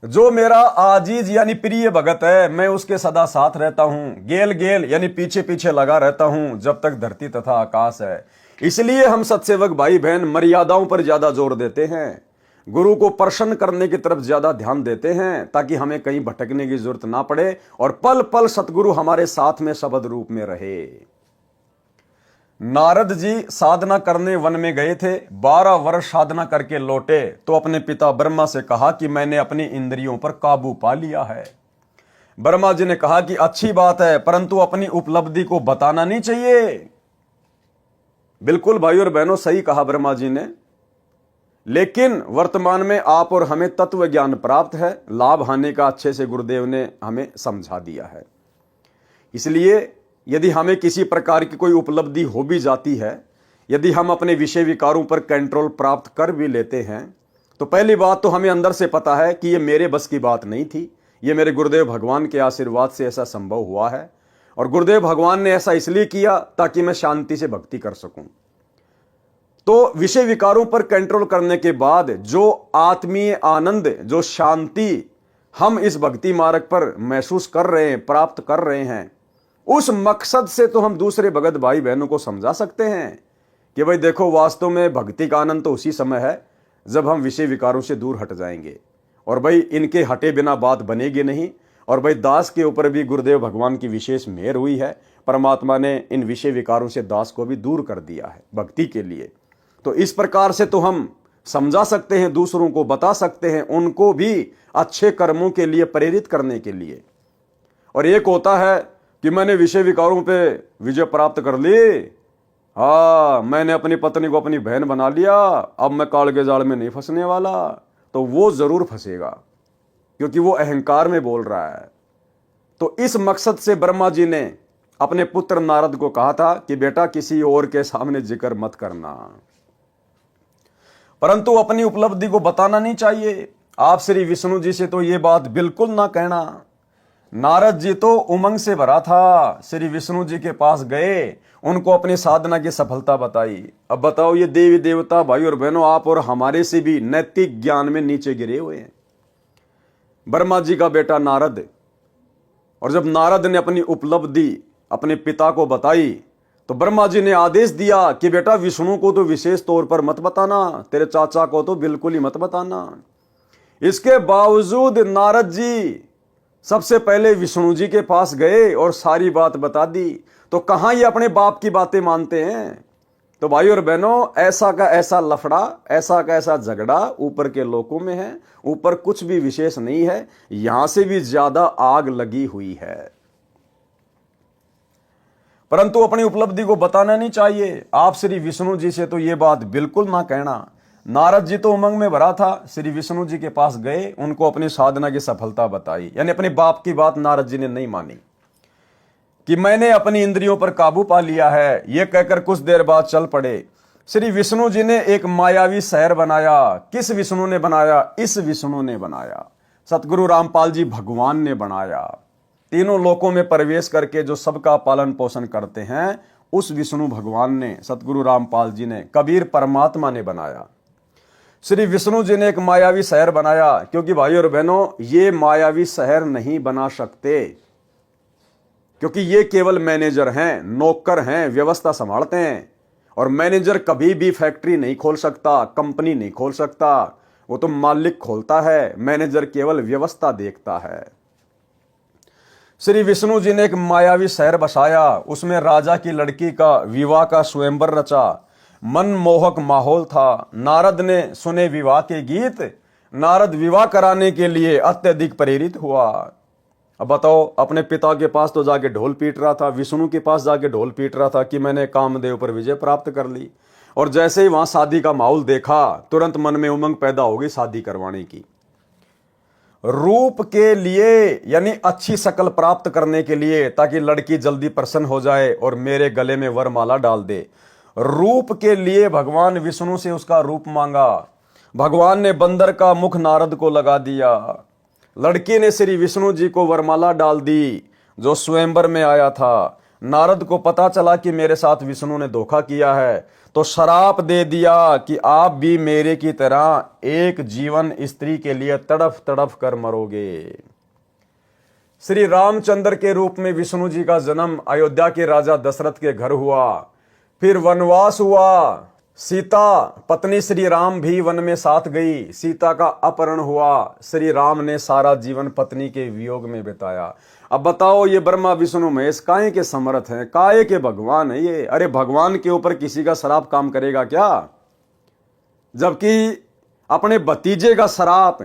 जो मेरा आजीज यानी प्रिय भगत है, मैं उसके सदा साथ रहता हूं, गेल गेल यानी पीछे पीछे लगा रहता हूं जब तक धरती तथा आकाश है। इसलिए हम सत्सेवक भाई बहन मर्यादाओं पर ज्यादा जोर देते हैं, गुरु को प्रसन्न करने की तरफ ज्यादा ध्यान देते हैं, ताकि हमें कहीं भटकने की जरूरत ना पड़े और पल पल सतगुरु हमारे साथ में शब्द रूप में रहे। नारद जी साधना करने वन में गए थे, 12 वर्ष साधना करके लौटे तो अपने पिता ब्रह्मा से कहा कि मैंने अपनी इंद्रियों पर काबू पा लिया है। ब्रह्मा जी ने कहा कि अच्छी बात है, परंतु अपनी उपलब्धि को बताना नहीं चाहिए। बिल्कुल भाई और बहनों, सही कहा ब्रह्मा जी ने, लेकिन वर्तमान में आप और हमें तत्व ज्ञान प्राप्त है, लाभ हानि का अच्छे से गुरुदेव ने हमें समझा दिया है। इसलिए यदि हमें किसी प्रकार की कोई उपलब्धि हो भी जाती है, यदि हम अपने विषय विकारों पर कंट्रोल प्राप्त कर भी लेते हैं, तो पहली बात तो हमें अंदर से पता है कि ये मेरे बस की बात नहीं थी, ये मेरे गुरुदेव भगवान के आशीर्वाद से ऐसा संभव हुआ है, और गुरुदेव भगवान ने ऐसा इसलिए किया ताकि मैं शांति से भक्ति कर सकूं। तो विषय विकारों पर कंट्रोल करने के बाद जो आत्मीय आनंद, जो शांति हम इस भक्ति मार्ग पर महसूस कर रहे हैं, प्राप्त कर रहे हैं, उस मकसद से तो हम दूसरे भगत भाई बहनों को समझा सकते हैं कि भाई देखो, वास्तव में भक्ति का आनंद तो उसी समय है जब हम विषय विकारों से दूर हट जाएंगे, और भाई इनके हटे बिना बात बनेगी नहीं। और भाई दास के ऊपर भी गुरुदेव भगवान की विशेष मेहर हुई है, परमात्मा ने इन विषय विकारों से दास को भी दूर कर दिया है भक्ति के लिए। तो इस प्रकार से तो हम समझा सकते हैं, दूसरों को बता सकते हैं, उनको भी अच्छे कर्मों के लिए प्रेरित करने के लिए। और एक होता है कि मैंने विषय विकारों पे विजय प्राप्त कर ली, हाँ मैंने अपनी पत्नी को अपनी बहन बना लिया, अब मैं काल के जाल में नहीं फंसने वाला, तो वो जरूर फंसेगा, क्योंकि वो अहंकार में बोल रहा है। तो इस मकसद से ब्रह्मा जी ने अपने पुत्र नारद को कहा था कि बेटा किसी और के सामने जिक्र मत करना, परंतु अपनी उपलब्धि को बताना नहीं चाहिए। आप श्री विष्णु जी से तो ये बात बिल्कुल ना कहना। नारद जी तो उमंग से भरा था, श्री विष्णु जी के पास गए, उनको अपनी साधना की सफलता बताई। अब बताओ, ये देवी देवता भाई और बहनों, आप और हमारे से भी नैतिक ज्ञान में नीचे गिरे हुए हैं। ब्रह्मा जी का बेटा नारद, और जब नारद ने अपनी उपलब्धि अपने पिता को बताई तो ब्रह्मा जी ने आदेश दिया कि बेटा विष्णु को तो विशेष तौर पर मत बताना, तेरे चाचा को तो बिल्कुल ही मत बताना। इसके बावजूद नारद जी सबसे पहले विष्णु जी के पास गए और सारी बात बता दी। तो कहां ये अपने बाप की बातें मानते हैं। तो भाई और बहनों, ऐसा का ऐसा लफड़ा, ऐसा का ऐसा झगड़ा ऊपर के लोगों में है। ऊपर कुछ भी विशेष नहीं है, यहां से भी ज्यादा आग लगी हुई है। परंतु अपनी उपलब्धि को बताना नहीं चाहिए। आप श्री विष्णु जी से तो ये बात बिल्कुल ना कहना। नारद जी तो उमंग में भरा था, श्री विष्णु जी के पास गए, उनको अपनी साधना की सफलता बताई। यानी अपने बाप की बात नारद जी ने नहीं मानी कि मैंने अपनी इंद्रियों पर काबू पा लिया है। यह कहकर कुछ देर बाद चल पड़े। श्री विष्णु जी ने एक मायावी शहर बनाया। किस विष्णु ने बनाया? इस विष्णु ने बनाया, सतगुरु रामपाल जी भगवान ने बनाया। तीनों लोकों में प्रवेश करके जो सबका पालन पोषण करते हैं, उस विष्णु भगवान ने, सतगुरु रामपाल जी ने, कबीर परमात्मा ने बनाया। श्री विष्णु जी ने एक मायावी शहर बनाया, क्योंकि भाई और बहनों, ये मायावी शहर नहीं बना सकते, क्योंकि ये केवल मैनेजर हैं, नौकर हैं, व्यवस्था संभालते हैं। और मैनेजर कभी भी फैक्ट्री नहीं खोल सकता, कंपनी नहीं खोल सकता, वो तो मालिक खोलता है, मैनेजर केवल व्यवस्था देखता है। श्री विष्णु जी ने एक मायावी शहर बसाया, उसमें राजा की लड़की का विवाह का स्वयंवर रचा। मनमोहक माहौल था। नारद ने सुने विवाह के गीत। नारद विवाह कराने के लिए अत्यधिक प्रेरित हुआ। अब बताओ, अपने पिता के पास तो जाके ढोल पीट रहा था, विष्णु के पास जाके ढोल पीट रहा था कि मैंने कामदेव पर विजय प्राप्त कर ली। और जैसे ही वहां शादी का माहौल देखा, तुरंत मन में उमंग पैदा हो गई शादी करवाने की। रूप के लिए, यानी अच्छी शक्ल प्राप्त करने के लिए, ताकि लड़की जल्दी प्रसन्न हो जाए और मेरे गले में वरमाला डाल दे। रूप के लिए भगवान विष्णु से उसका रूप मांगा। भगवान ने बंदर का मुख नारद को लगा दिया। लड़की ने श्री विष्णु जी को वरमाला डाल दी, जो स्वयंवर में आया था। नारद को पता चला कि मेरे साथ विष्णु ने धोखा किया है, तो श्राप दे दिया कि आप भी मेरे की तरह एक जीवन स्त्री के लिए तड़फ तड़फ कर मरोगे। श्री रामचंद्र के रूप में विष्णु जी का जन्म अयोध्या के राजा दशरथ के घर हुआ। फिर वनवास हुआ। सीता पत्नी श्री राम भी वन में साथ गई। सीता का अपहरण हुआ। श्री राम ने सारा जीवन पत्नी के वियोग में बिताया। अब बताओ, ये ब्रह्मा विष्णु महेश काहे के समर्थ हैं, काहे के भगवान है ये। अरे भगवान के ऊपर किसी का श्राप काम करेगा क्या? जबकि अपने भतीजे का श्राप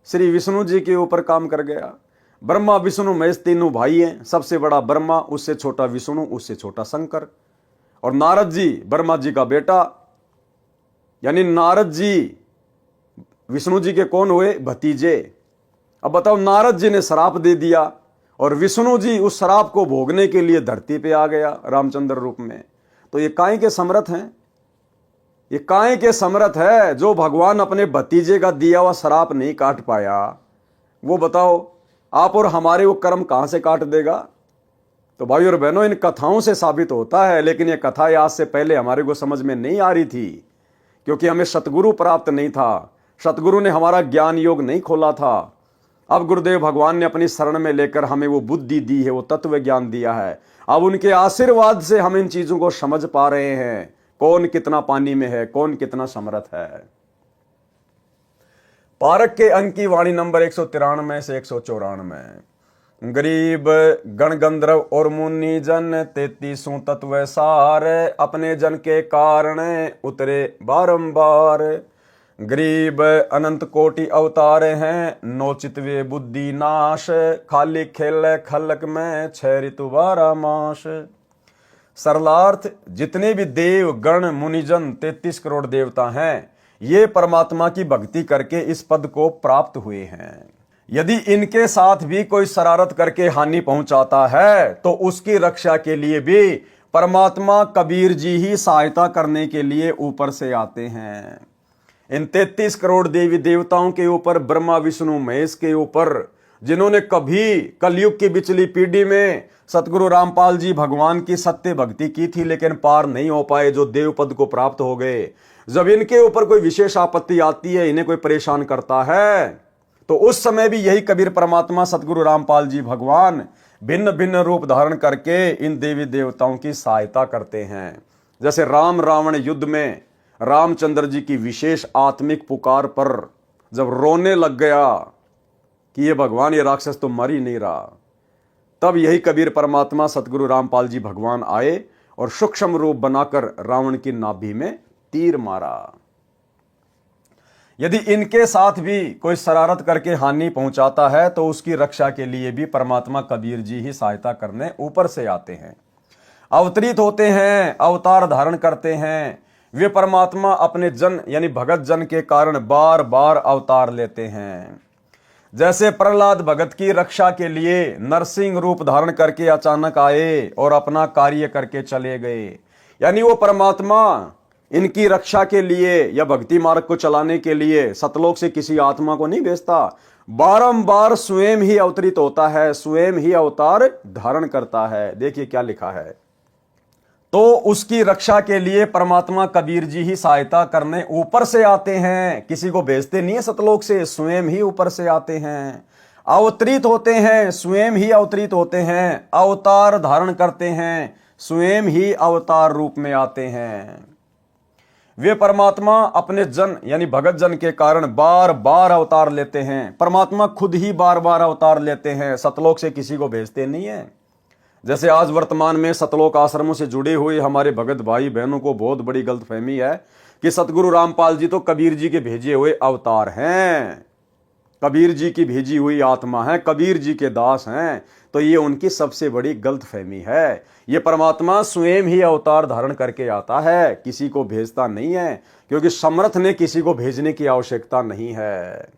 श्री विष्णु जी के ऊपर काम कर गया। ब्रह्मा विष्णु महेश तीनों भाई हैं। सबसे बड़ा ब्रह्मा, उससे छोटा विष्णु, उससे छोटा शंकर। और नारद जी ब्रह्मा जी का बेटा, यानी नारद जी विष्णु जी के कौन हुए? भतीजे। अब बताओ, नारद जी ने श्राप दे दिया और विष्णु जी उस श्राप को भोगने के लिए धरती पे आ गया रामचंद्र रूप में। तो ये काहे के समर्थ हैं? ये काहे के समर्थ है? जो भगवान अपने भतीजे का दिया हुआ श्राप नहीं काट पाया, वो बताओ आप और हमारे वो कर्म कहां से काट देगा? तो भाई और बहनों, इन कथाओं से साबित होता है, लेकिन ये कथा आज से पहले हमारे को समझ में नहीं आ रही थी, क्योंकि हमें सतगुरु प्राप्त नहीं था। सतगुरु ने हमारा ज्ञान योग नहीं खोला था। अब गुरुदेव भगवान ने अपनी शरण में लेकर हमें वो बुद्धि दी है, वो तत्व ज्ञान दिया है। अब उनके आशीर्वाद से हम इन चीजों को समझ पा रहे हैं, कौन कितना पानी में है, कौन कितना समर्थ है। पारक के अंक की वाणी नंबर 193 से 194। गरीब गण गंधर्व और मुनि जन 33 तत्व सार, अपने जन के कारण उतरे बारंबार। गरीब अनंत कोटि अवतार हैं, नोचित वे बुद्धि नाश, खाली खेल खलक में 6 ऋतु 12 मास। सरलार्थ, जितने भी देव गण मुनिजन 33 करोड़ देवता हैं, ये परमात्मा की भक्ति करके इस पद को प्राप्त हुए हैं। यदि इनके साथ भी कोई शरारत करके हानि पहुंचाता है, तो उसकी रक्षा के लिए भी परमात्मा कबीर जी ही सहायता करने के लिए ऊपर से आते हैं। इन 33 करोड़ देवी देवताओं के ऊपर, ब्रह्मा विष्णु महेश के ऊपर जिन्होंने कभी कलयुग की बिचली पीढ़ी में सतगुरु रामपाल जी भगवान की सत्य भक्ति की थी लेकिन पार नहीं हो पाए, जो देव पद को प्राप्त हो गए, जब इनके ऊपर कोई विशेष आपत्ति आती है, इन्हें कोई परेशान करता है, तो उस समय भी यही कबीर परमात्मा सतगुरु रामपाल जी भगवान भिन्न भिन्न रूप धारण करके इन देवी देवताओं की सहायता करते हैं। जैसे राम रावण युद्ध में रामचंद्र जी की विशेष आत्मिक पुकार पर जब रोने लग गया कि ये भगवान, ये राक्षस तो मर ही नहीं रहा, तब यही कबीर परमात्मा सतगुरु रामपाल जी भगवान आए और सूक्ष्म रूप बनाकर रावण की नाभि में तीर मारा। यदि इनके साथ भी कोई शरारत करके हानि पहुंचाता है तो उसकी रक्षा के लिए भी परमात्मा कबीर जी ही सहायता करने ऊपर से आते हैं, अवतरित होते हैं, अवतार धारण करते हैं। वे परमात्मा अपने जन यानी भगत जन के कारण बार बार अवतार लेते हैं। जैसे प्रहलाद भगत की रक्षा के लिए नरसिंह रूप धारण करके अचानक आए और अपना कार्य करके चले गए, यानी वो परमात्मा इनकी रक्षा के लिए या भक्ति मार्ग को चलाने के लिए सतलोक से किसी आत्मा को नहीं भेजता, बारंबार स्वयं ही अवतरित होता है, स्वयं ही अवतार धारण करता है। देखिए क्या लिखा है, तो उसकी रक्षा के लिए परमात्मा कबीर जी ही सहायता करने ऊपर से आते हैं, किसी को भेजते नहीं है सतलोक से, स्वयं ही ऊपर से आते हैं, अवतरित होते हैं, स्वयं ही अवतरित होते हैं, अवतार धारण करते हैं, स्वयं ही अवतार रूप में आते हैं। वे परमात्मा अपने जन यानी भगत जन के कारण बार बार अवतार लेते हैं। परमात्मा खुद ही बार बार अवतार लेते हैं, सतलोक से किसी को भेजते नहीं है। जैसे आज वर्तमान में सतलोक आश्रमों से जुड़े हुए हमारे भगत भाई बहनों को बहुत बड़ी गलतफहमी है कि सतगुरु रामपाल जी तो कबीर जी के भेजे हुए अवतार हैं, कबीर जी की भेजी हुई आत्मा है, कबीर जी के दास हैं। तो ये उनकी सबसे बड़ी गलतफहमी है। ये परमात्मा स्वयं ही अवतार धारण करके आता है, किसी को भेजता नहीं है, क्योंकि समर्थ ने किसी को भेजने की आवश्यकता नहीं है।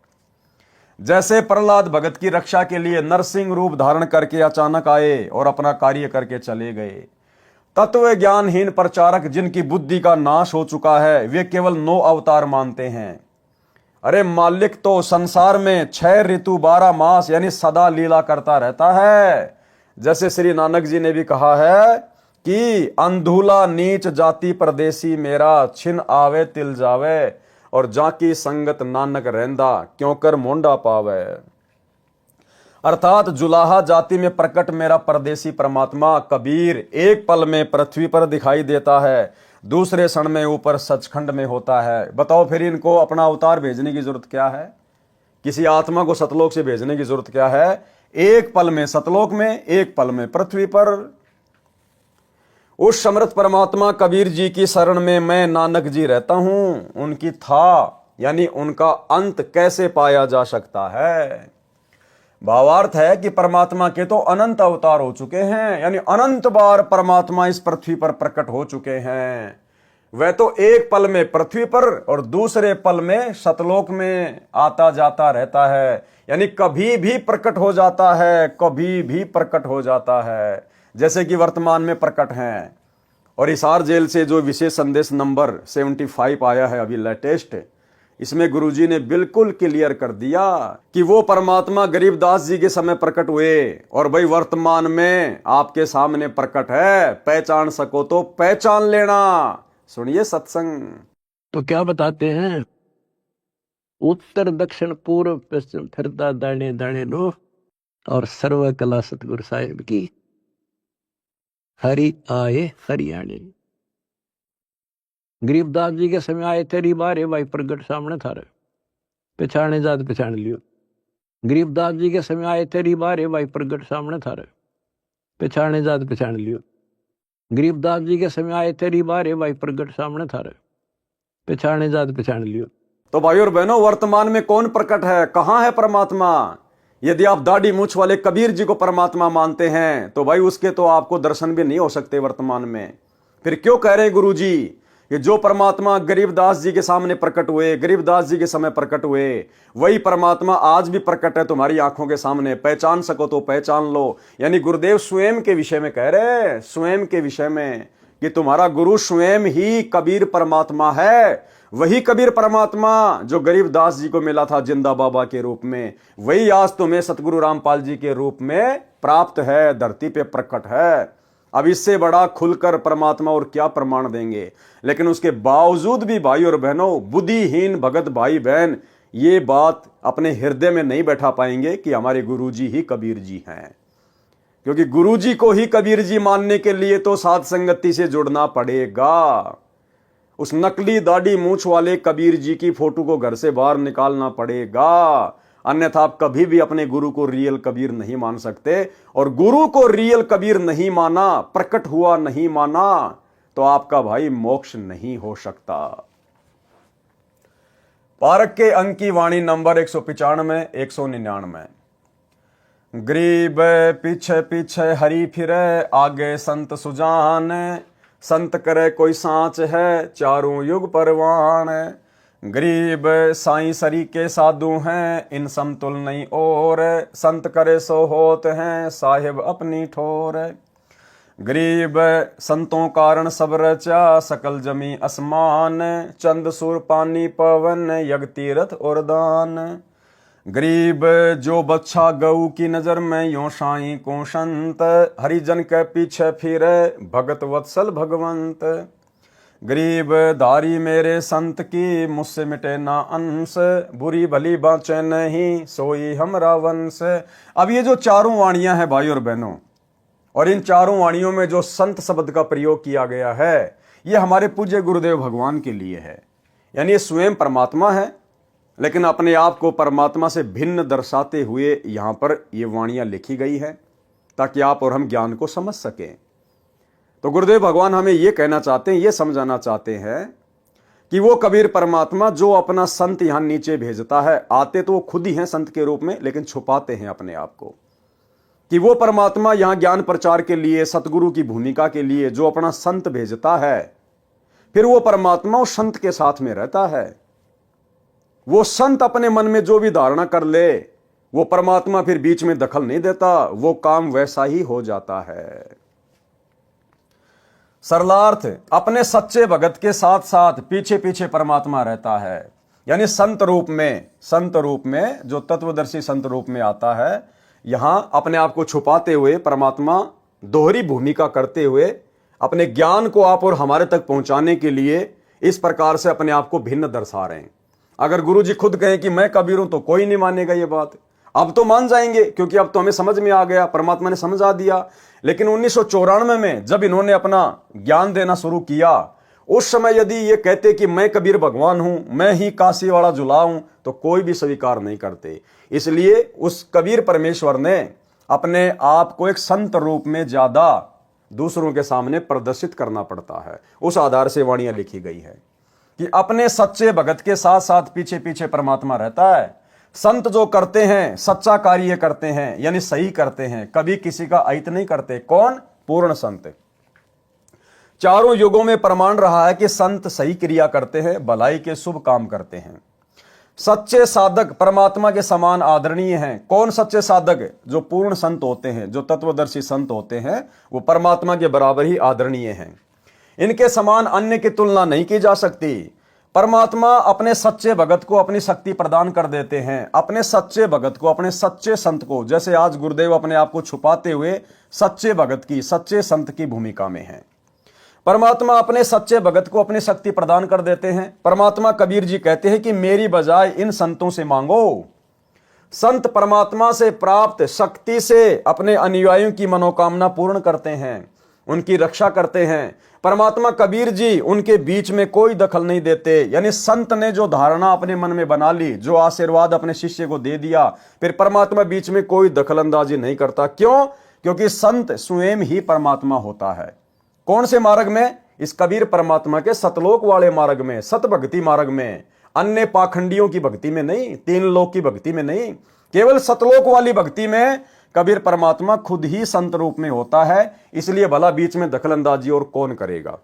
जैसे प्रहलाद भगत की रक्षा के लिए नरसिंह रूप धारण करके अचानक आए और अपना कार्य करके चले गए। तत्व ज्ञानहीन प्रचारक जिनकी बुद्धि का नाश हो चुका है, वे केवल 9 अवतार मानते हैं। अरे मालिक तो संसार में 6 ऋतु 12 मास यानी सदा लीला करता रहता है। जैसे श्री नानक जी ने भी कहा है कि अंधुला नीच जाति परदेसी मेरा, छिन आवे तिल जावे और जाकी संगत नानक रहंदा क्यों कर मोंडा पावे। अर्थात जुलाहा जाति में प्रकट मेरा परदेसी परमात्मा कबीर एक पल में पृथ्वी पर दिखाई देता है, दूसरे क्षण में ऊपर सचखंड में होता है। बताओ फिर इनको अपना अवतार भेजने की जरूरत क्या है? किसी आत्मा को सतलोक से भेजने की जरूरत क्या है? एक पल में सतलोक में, एक पल में पृथ्वी पर। उस समर्थ परमात्मा कबीर जी की शरण में मैं नानक जी रहता हूं। उनकी था यानी उनका अंत कैसे पाया जा सकता है? भावार्थ है कि परमात्मा के तो अनंत अवतार हो चुके हैं, यानी अनंत बार परमात्मा इस पृथ्वी पर प्रकट हो चुके हैं। वह तो एक पल में पृथ्वी पर और दूसरे पल में सतलोक में आता जाता रहता है, यानी कभी भी प्रकट हो जाता है, कभी भी प्रकट हो जाता है, जैसे कि वर्तमान में प्रकट हैं। और हिसार जेल से जो विशेष संदेश नंबर 75 आया है अभी लेटेस्ट, इसमें गुरुजी ने बिल्कुल क्लियर कर दिया कि वो परमात्मा गरीबदास जी के समय प्रकट हुए और भाई वर्तमान में आपके सामने प्रकट है। पहचान सको तो पहचान लेना। सुनिए सत्संग। तो क्या बताते हैं, उत्तर दक्षिण पूर्व पश्चिम फिरता दाने दाने लो, और सर्व कला सतगुरु साहिब की हरि आए हरियाणे। गरीबदास जी के समय आए तेरी बारे भाई प्रगट सामने थारे, पहचाने जात पहचान लियो। गरीबदास जी के समय आए तेरी बारे भाई प्रगट सामने थारे, पहचाने जात पहचान लियो। गरीबदास जी के समय आए तेरी बारे भाई प्रगट सामने थारे, पहचाने जात पहचान लियो। तो भाई और बहनों, वर्तमान में कौन प्रकट है? कहां है परमात्मा? यदि आप दाढ़ी मूछ वाले कबीर जी को परमात्मा मानते हैं तो भाई उसके तो आपको दर्शन भी नहीं हो सकते वर्तमान में। फिर क्यों कह रहे हैं गुरु जी कि जो परमात्मा गरीबदास जी के सामने प्रकट हुए, गरीबदास जी के समय प्रकट हुए, वही परमात्मा आज भी प्रकट है तुम्हारी आंखों के सामने। पहचान सको तो पहचान लो। यानी गुरुदेव स्वयं के विषय में कह रहे हैं, स्वयं के विषय में, कि तुम्हारा गुरु स्वयं ही कबीर परमात्मा है। वही कबीर परमात्मा जो गरीबदास जी को मिला था जिंदा बाबा के रूप में, वही आज तुम्हें सतगुरु रामपाल जी के रूप में प्राप्त है, धरती पे प्रकट है। अब इससे बड़ा खुलकर परमात्मा और क्या प्रमाण देंगे। लेकिन उसके बावजूद भी भाई और बहनों, बुद्धिहीन भगत भाई बहन ये बात अपने हृदय में नहीं बैठा पाएंगे कि हमारे गुरुजी ही कबीर जी हैं। क्योंकि गुरुजी को ही कबीर जी मानने के लिए तो साध संगति से जुड़ना पड़ेगा। उस नकली दाढ़ी मूंछ वाले कबीर जी की फोटो को घर से बाहर निकालना पड़ेगा, अन्यथा आप कभी भी अपने गुरु को रियल कबीर नहीं मान सकते। और गुरु को रियल कबीर नहीं माना, प्रकट हुआ नहीं माना, तो आपका भाई मोक्ष नहीं हो सकता। पारक के अंक की वाणी नंबर 195 199। गरीब पीछे पीछे हरि फिरे, आगे संत सुजान, संत करे कोई सांच है, चारों युग परवान। गरीब साईं सरी के साधु हैं, इन समतुल नहीं और, संत करे सो होत हैं, साहिब अपनी ठोर। गरीब संतों कारण सब रचा, सकल जमी आसमान, चंद सुर पानी पवन, यज्ञ तीर्थ और दान। गरीब जो बच्चा गऊ की नजर में, यो साईं को संत, हरिजन के पीछे फिरे, भगत वत्सल भगवंत। गरीब धारी मेरे संत की, मुझसे मिटे ना अंश, बुरी भली बाँचे नहीं, सोई हमरा वंश। अब ये जो चारों वाणियां हैं भाई और बहनों, और इन चारों वाणियों में जो संत शब्द का प्रयोग किया गया है, ये हमारे पूज्य गुरुदेव भगवान के लिए है। यानी ये स्वयं परमात्मा है, लेकिन अपने आप को परमात्मा से भिन्न दर्शाते हुए यहां पर ये वाणियां लिखी गई है, ताकि आप और हम ज्ञान को समझ सकें। तो गुरुदेव भगवान हमें ये कहना चाहते हैं, ये समझाना चाहते हैं कि वो कबीर परमात्मा जो अपना संत यहां नीचे भेजता है, आते तो वो खुद ही हैं संत के रूप में, लेकिन छुपाते हैं अपने आप को, कि वो परमात्मा यहां ज्ञान प्रचार के लिए, सतगुरु की भूमिका के लिए जो अपना संत भेजता है, फिर वो परमात्मा उस संत के साथ में रहता है। वो संत अपने मन में जो भी धारणा कर ले, वो परमात्मा फिर बीच में दखल नहीं देता, वो काम वैसा ही हो जाता है। सरलार्थ, अपने सच्चे भगत के साथ साथ पीछे पीछे परमात्मा रहता है। यानी संत रूप में जो तत्वदर्शी संत रूप में आता है, यहां अपने आप को छुपाते हुए परमात्मा दोहरी भूमिका करते हुए अपने ज्ञान को आप और हमारे तक पहुंचाने के लिए इस प्रकार से अपने आप को भिन्न दर्शा रहे हैं। अगर गुरुजी खुद कहें कि मैं कबीर हूं, तो कोई नहीं मानेगा ये बात। अब तो मान जाएंगे, क्योंकि अब तो हमें समझ में आ गया, परमात्मा ने समझा दिया। लेकिन 1994 में जब इन्होंने अपना ज्ञान देना शुरू किया, उस समय यदि ये कहते कि मैं कबीर भगवान हूं, मैं ही काशी वाला जुला हूं, तो कोई भी स्वीकार नहीं करते। इसलिए उस कबीर परमेश्वर ने अपने आप को एक संत रूप में ज्यादा दूसरों के सामने प्रदर्शित करना पड़ता है। उस आधार से वाणियां लिखी गई है कि अपने सच्चे भगत के साथ साथ पीछे पीछे परमात्मा रहता है। संत जो करते हैं, सच्चा कार्य करते हैं, यानी सही करते हैं, कभी किसी का अहित नहीं करते। कौन? पूर्ण संत। चारों युगों में प्रमाण रहा है कि संत सही क्रिया करते हैं, भलाई के शुभ काम करते हैं। सच्चे साधक परमात्मा के समान आदरणीय हैं। कौन सच्चे साधक? जो पूर्ण संत होते हैं, जो तत्वदर्शी संत होते हैं, वो परमात्मा के बराबर ही आदरणीय हैं। इनके समान अन्य की तुलना नहीं की जा सकती। परमात्मा अपने सच्चे भगत को अपनी शक्ति प्रदान कर देते हैं, अपने सच्चे भगत को, अपने सच्चे संत को। जैसे आज गुरुदेव अपने आप को छुपाते हुए सच्चे भगत की, सच्चे संत की भूमिका में हैं। परमात्मा अपने सच्चे भगत को अपनी शक्ति प्रदान कर देते हैं। परमात्मा कबीर जी कहते हैं कि मेरी बजाय इन संतों से मांगो। संत परमात्मा से प्राप्त शक्ति से अपने अनुयायियों की मनोकामना पूर्ण करते हैं, उनकी रक्षा करते हैं। परमात्मा कबीर जी उनके बीच में कोई दखल नहीं देते। यानी संत ने जो धारणा अपने मन में बना ली, जो आशीर्वाद अपने शिष्य को दे दिया, फिर परमात्मा बीच में कोई दखल अंदाजी नहीं करता। क्यों? क्योंकि संत स्वयं ही परमात्मा होता है। कौन से मार्ग में? इस कबीर परमात्मा के सतलोक वाले मार्ग में, सत भक्ति मार्ग में, अन्य पाखंडियों की भक्ति में नहीं, तीन लोक की भक्ति में नहीं, केवल सतलोक वाली भक्ति में कबीर परमात्मा खुद ही संत रूप में होता है। इसलिए भला बीच में दखलंदाजी और कौन करेगा।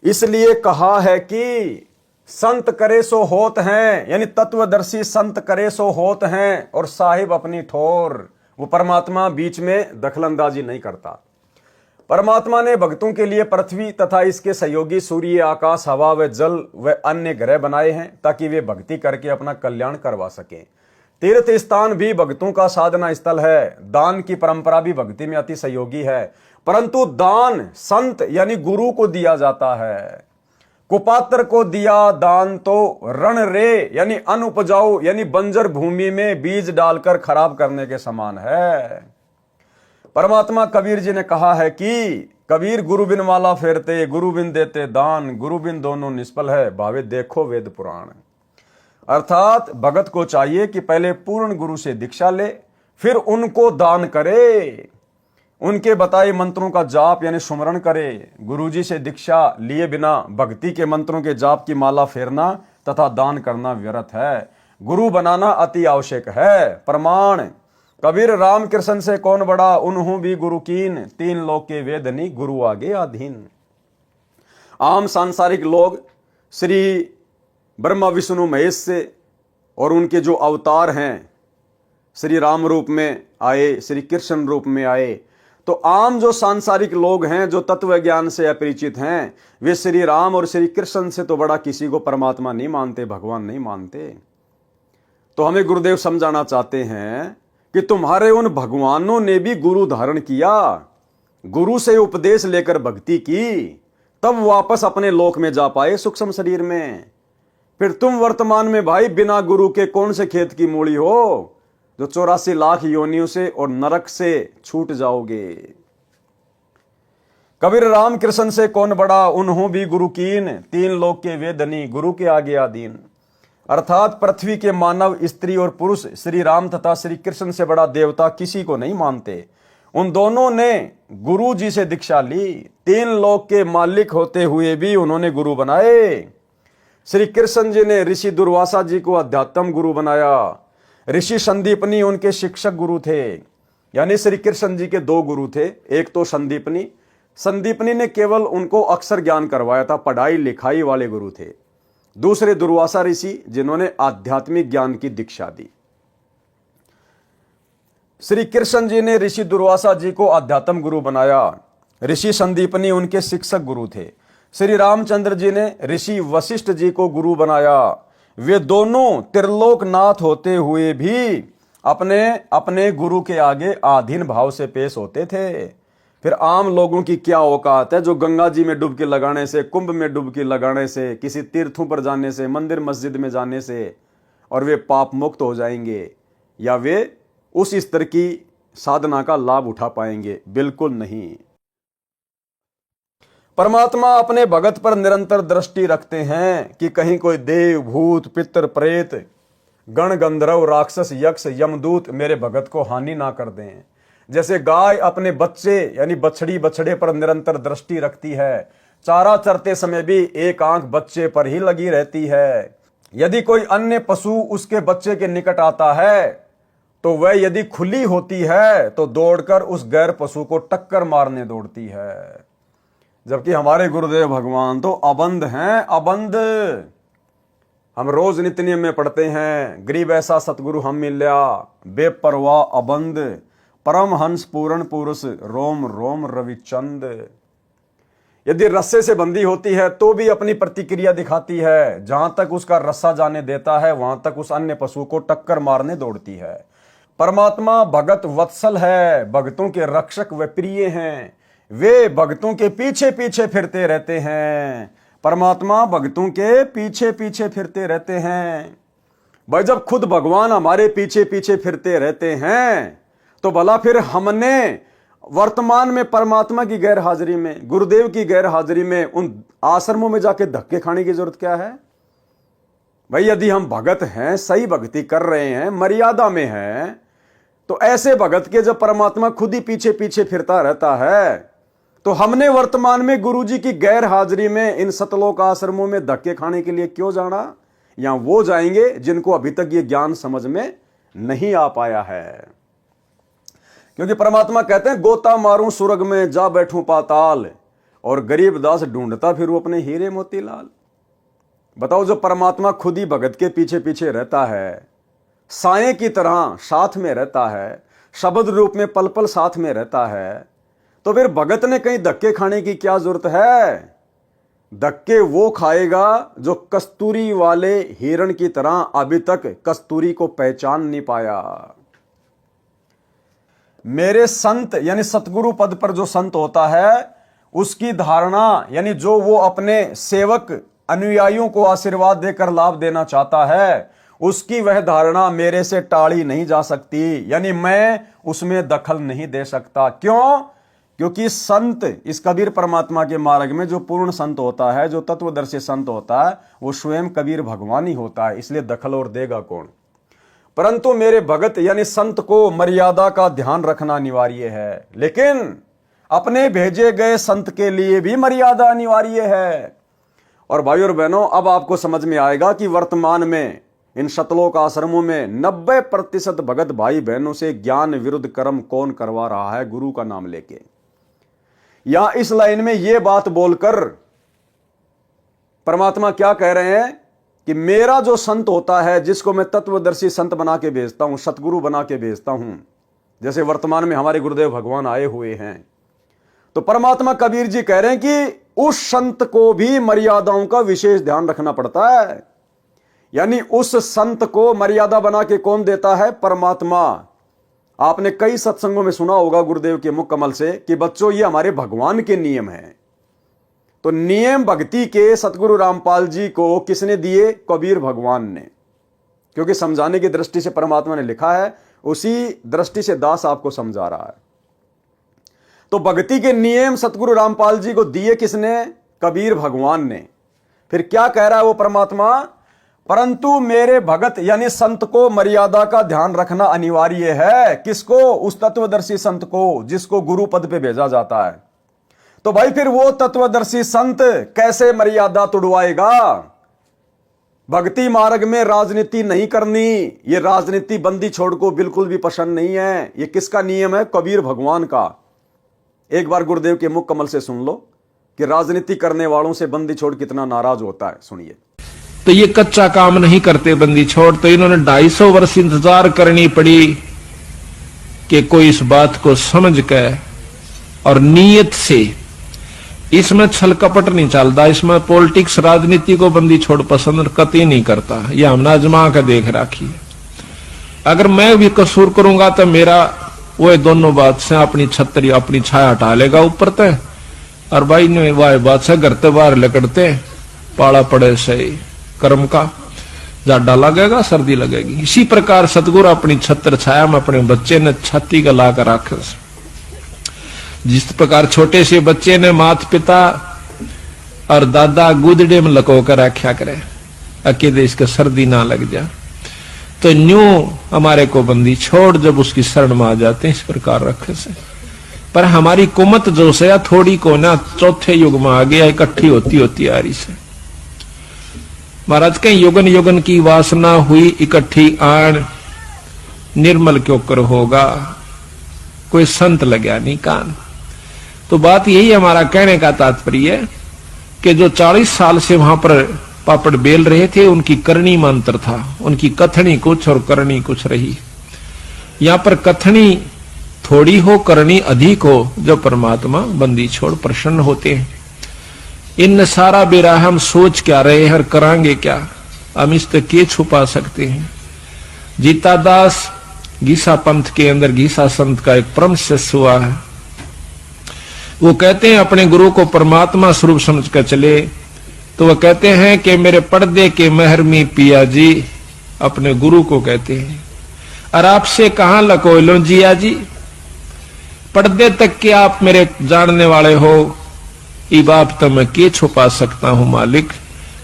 इसलिए कहा है कि संत करे सो होत हैं, यानी तत्वदर्शी संत करे सो होत हैं, और साहिब अपनी ठोर। वो परमात्मा बीच में दखलंदाजी नहीं करता। परमात्मा ने भक्तों के लिए पृथ्वी तथा इसके सहयोगी सूर्य, आकाश, हवा व जल व अन्य ग्रह बनाए हैं ताकि वे भक्ति करके अपना कल्याण करवा सकें। तीर्थ स्थान भी भक्तों का साधना स्थल है। दान की परंपरा भी भक्ति में अति सहयोगी है, परंतु दान संत यानी गुरु को दिया जाता है। कुपात्र को दिया दान तो रण रे यानी अनुपजाऊ यानी बंजर भूमि में बीज डालकर खराब करने के समान है। परमात्मा कबीर जी ने कहा है कि कबीर गुरु बिन माला फेरते, गुरु बिन देते दान, गुरु बिन दोनों निष्फल है, भावे देखो वेद पुराण। अर्थात भगत को चाहिए कि पहले पूर्ण गुरु से दीक्षा ले, फिर उनको दान करे, उनके बताए मंत्रों का जाप यानी सुमरण करे। गुरुजी से दीक्षा लिए बिना भक्ति के मंत्रों के जाप की माला फेरना तथा दान करना व्यर्थ है। गुरु बनाना अति आवश्यक है। प्रमाण कबीर राम कृष्ण से कौन बड़ा, उन्हों भी गुरु कीन, तीन लोक के वेदनी गुरु आगे अधीन। आम सांसारिक लोग श्री ब्रह्मा विष्णु महेश से और उनके जो अवतार हैं, श्री राम रूप में आए, श्री कृष्ण रूप में आए, तो आम जो सांसारिक लोग हैं जो तत्व ज्ञान से अपरिचित हैं, वे श्री राम और श्री कृष्ण से तो बड़ा किसी को परमात्मा नहीं मानते, भगवान नहीं मानते। तो हमें गुरुदेव समझाना चाहते हैं कि तुम्हारे उन भगवानों ने भी गुरु धारण किया, गुरु से उपदेश लेकर भक्ति की, तब वापस अपने लोक में जा पाए सूक्ष्म शरीर में। फिर तुम वर्तमान में भाई बिना गुरु के कौन से खेत की मूली हो जो 84 लाख योनियों से और नरक से छूट जाओगे। कबीर राम कृष्ण से कौन बड़ा, उन्हों भी गुरु कीन, तीन लोक के वेदनी गुरु के आगे अधीन। अर्थात पृथ्वी के मानव, स्त्री और पुरुष श्री राम तथा श्री कृष्ण से बड़ा देवता किसी को नहीं मानते। उन दोनों ने गुरु जी से दीक्षा ली, तीन लोक के मालिक होते हुए भी उन्होंने गुरु बनाए। श्री कृष्ण जी ने ऋषि दुर्वासा जी को अध्यात्म गुरु बनाया। ऋषि संदीपनी उनके शिक्षक गुरु थे। यानी श्री कृष्ण जी के दो गुरु थे, एक तो संदीपनी ने केवल उनको अक्षर ज्ञान करवाया था, पढ़ाई लिखाई वाले गुरु थे। दूसरे दुर्वासा ऋषि जिन्होंने आध्यात्मिक ज्ञान की दीक्षा दी। श्री कृष्ण जी ने ऋषि दुर्वासा जी को आध्यात्म गुरु बनाया, ऋषि संदीपनी उनके शिक्षक गुरु थे। श्री रामचंद्र जी ने ऋषि वशिष्ठ जी को गुरु बनाया। वे दोनों त्रिलोकनाथ होते हुए भी अपने अपने गुरु के आगे आधीन भाव से पेश होते थे। फिर आम लोगों की क्या औकात है जो गंगा जी में डुबकी लगाने से, कुंभ में डुबकी लगाने से, किसी तीर्थों पर जाने से, मंदिर मस्जिद में जाने से और वे पाप मुक्त हो जाएंगे या वे उस स्तर की साधना का लाभ उठा पाएंगे? बिल्कुल नहीं। परमात्मा अपने भगत पर निरंतर दृष्टि रखते हैं कि कहीं कोई देव, भूत, पितर, प्रेत, गण, गंधर्व, राक्षस, यक्ष, यमदूत मेरे भगत को हानि ना कर दें। जैसे गाय अपने बच्चे यानी बछड़ी बछड़े पर निरंतर दृष्टि रखती है, चारा चरते समय भी एक आंख बच्चे पर ही लगी रहती है। यदि कोई अन्य पशु उसके बच्चे के निकट आता है तो वह यदि खुली होती है तो दौड़कर उस गैर पशु को टक्कर मारने दौड़ती है। जबकि हमारे गुरुदेव भगवान तो अबंध हैं, अबंध। हम रोज नित्य में पढ़ते हैं, गरीब ऐसा सतगुरु हम मिल्या, बेपरवाह अबंध, परम हंस पूर्ण पुरुष, रोम रोम रविचंद। यदि रस्से से बंधी होती है तो भी अपनी प्रतिक्रिया दिखाती है, जहां तक उसका रस्सा जाने देता है वहां तक उस अन्य पशु को टक्कर मारने दौड़ती है। परमात्मा भगत वत्सल है, भक्तों के रक्षक व प्रिय हैं। वे भक्तों के पीछे पीछे फिरते रहते हैं। परमात्मा भक्तों के पीछे पीछे फिरते रहते हैं। भाई जब खुद भगवान हमारे पीछे पीछे फिरते रहते हैं तो भला फिर हमने वर्तमान में परमात्मा की गैर हाजिरी में, गुरुदेव की गैर हाजिरी में उन आश्रमों में जाके धक्के खाने की जरूरत क्या है? भाई यदि हम भगत हैं, सही भक्ति कर रहे हैं, मर्यादा में हैं, तो ऐसे भगत के जब परमात्मा खुद ही पीछे पीछे फिरता रहता है तो हमने वर्तमान में गुरुजी की गैर हाजिरी में इन सतलोक आश्रमों में धक्के खाने के लिए क्यों जाना? या वो जाएंगे जिनको अभी तक ये ज्ञान समझ में नहीं आ पाया है। क्योंकि परमात्मा कहते हैं गोता मारूं सुरग में जा बैठूं पाताल, और गरीब दास ढूंढता फिरूं अपने हीरे मोतीलाल। बताओ, जो परमात्मा खुद ही भगत के पीछे पीछे रहता है, साए की तरह साथ में रहता है, शब्द रूप में पल पल साथ में रहता है, तो फिर भगत ने कहीं धक्के खाने की क्या जरूरत है? धक्के वो खाएगा जो कस्तूरी वाले हिरण की तरह अभी तक कस्तूरी को पहचान नहीं पाया। मेरे संत यानी सतगुरु पद पर जो संत होता है उसकी धारणा यानी जो वो अपने सेवक अनुयायियों को आशीर्वाद देकर लाभ देना चाहता है, उसकी वह धारणा मेरे से टाली नहीं जा सकती, यानी मैं उसमें दखल नहीं दे सकता। क्यों? क्योंकि संत इस कबीर परमात्मा के मार्ग में जो पूर्ण संत होता है, जो तत्वदर्शी संत होता है, वो स्वयं कबीर भगवान ही होता है, इसलिए दखल और देगा कौन? परंतु मेरे भगत यानी संत को मर्यादा का ध्यान रखना अनिवार्य है, लेकिन अपने भेजे गए संत के लिए भी मर्यादा अनिवार्य है। और भाइयों और बहनों, अब आपको समझ में आएगा कि वर्तमान में इन शतलोक आश्रमों में 90% भगत भाई बहनों से ज्ञान विरुद्ध कर्म कौन करवा रहा है, गुरु का नाम लेके। या इस लाइन में यह बात बोलकर परमात्मा क्या कह रहे हैं कि मेरा जो संत होता है, जिसको मैं तत्वदर्शी संत बना के भेजता हूं, सतगुरु बना के भेजता हूं, जैसे वर्तमान में हमारे गुरुदेव भगवान आए हुए हैं, तो परमात्मा कबीर जी कह रहे हैं कि उस संत को भी मर्यादाओं का विशेष ध्यान रखना पड़ता है। यानी उस संत को मर्यादा बना के कौन देता है? परमात्मा। आपने कई सत्संगों में सुना होगा गुरुदेव के मुख कमल से कि बच्चों ये हमारे भगवान के नियम हैं। तो नियम भक्ति के सतगुरु रामपाल जी को किसने दिए? कबीर भगवान ने। क्योंकि समझाने की दृष्टि से परमात्मा ने लिखा है, उसी दृष्टि से दास आपको समझा रहा है। तो भक्ति के नियम सतगुरु रामपाल जी को दिए किसने? कबीर भगवान ने। फिर क्या कह रहा है वो परमात्मा? परंतु मेरे भगत यानी संत को मर्यादा का ध्यान रखना अनिवार्य है। किसको? उस तत्वदर्शी संत को, जिसको गुरु पद पे भेजा जाता है। तो भाई फिर वो तत्वदर्शी संत कैसे मर्यादा तुड़वाएगा? भक्ति मार्ग में राजनीति नहीं करनी, ये राजनीति बंदी छोड़ को बिल्कुल भी पसंद नहीं है। ये किसका नियम है? कबीर भगवान का। एक बार गुरुदेव के मुख कमल से सुन लो कि राजनीति करने वालों से बंदी छोड़ कितना नाराज होता है। सुनिए। तो ये कच्चा काम नहीं करते बंदी छोड़, तो इन्होंने 250 वर्ष इंतजार करनी पड़ी कि कोई इस बात को समझ के और नीयत से, इसमें छल कपट नहीं चलता, इसमें पॉलिटिक्स राजनीति को बंदी छोड़ पसंद कतई नहीं करता। ये हमने आजमा के देख राखी। अगर मैं भी कसूर करूंगा तो मेरा वो दोनों बात से अपनी छतरी अपनी छाया हटा लेगा ऊपर तय, और भाई ने वह बात से घर ते बाहर लकड़ते पाला पड़े से कर्म का जाडा लगेगा, सर्दी लगेगी। इसी प्रकार सतगुरु अपनी छत्र छाया में अपने बच्चे ने छाती का ला कर रखे। जिस प्रकार छोटे से बच्चे ने माता पिता और दादा गुदड़े में लको कर रखा करे अकेले इसके सर्दी ना लग जाए, तो न्यू हमारे को बंदी छोड़ जब उसकी शरण में आ जाते हैं इस प्रकार रखे से। पर हमारी कुमत जो से थोड़ी को ना चौथे युग में आ गया, इकट्ठी होती होती आ रही से। महाराज कहीं युगन युगन की वासना हुई इकट्ठी आन, निर्मल क्यों कर होगा, कोई संत लग्या नहीं कान। तो बात यही हमारा कहने का तात्पर्य है कि जो 40 साल से वहां पर पापड़ बेल रहे थे, उनकी करनी में अंतर था। उनकी कथनी कुछ और करनी कुछ रही। यहां पर कथनी थोड़ी हो, करनी अधिक हो, जो परमात्मा बंदी छोड़ प्रसन्न होते हैं। इन सारा बेरा हम सोच क्या रहे हैं और करांगे क्या, हम इस तक के छुपा सकते हैं। जीता दास गीसा पंथ के अंदर गीसा संत का एक परम शिष्य हुआ है। वो कहते हैं अपने गुरु को परमात्मा स्वरूप समझ कर चले, तो वह कहते हैं कि मेरे पर्दे के महरमी पिया जी, अपने गुरु को कहते हैं, और आपसे कहां लको लो जिया जी, पर्दे तक के आप मेरे जानने वाले हो, ये बाप तो मैं के छुपा सकता हूं मालिक।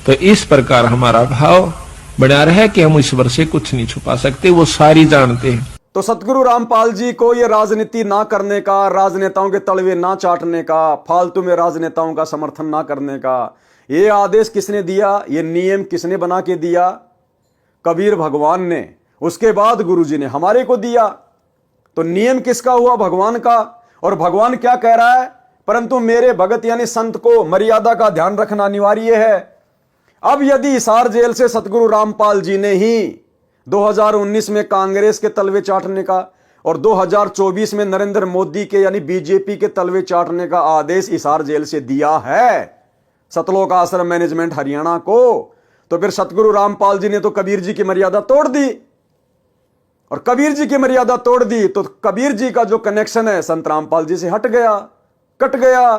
तो इस प्रकार हमारा भाव बना रहे कि हम ईश्वर से कुछ नहीं छुपा सकते, वो सारी जानते हैं। तो सतगुरु रामपाल जी को ये राजनीति ना करने का, राजनेताओं के तलवे ना चाटने का, फालतू में राजनेताओं का समर्थन ना करने का ये आदेश किसने दिया? ये नियम किसने बना के दिया? कबीर भगवान ने। उसके बाद गुरुजी ने हमारे को दिया। तो नियम किसका हुआ? भगवान का। और भगवान क्या कह रहा है? परंतु मेरे भगत यानी संत को मर्यादा का ध्यान रखना अनिवार्य है। अब यदि हिसार जेल से सतगुरु रामपाल जी ने ही 2019 में कांग्रेस के तलवे चाटने का और 2024 में नरेंद्र मोदी के यानी बीजेपी के तलवे चाटने का आदेश हिसार जेल से दिया है सतलोक आश्रम मैनेजमेंट हरियाणा को, तो फिर सतगुरु रामपाल जी ने तो कबीर जी की मर्यादा तोड़ दी, और कबीर जी की मर्यादा तोड़ दी तो कबीर जी का जो कनेक्शन है संत रामपाल जी से हट गया, कट गया।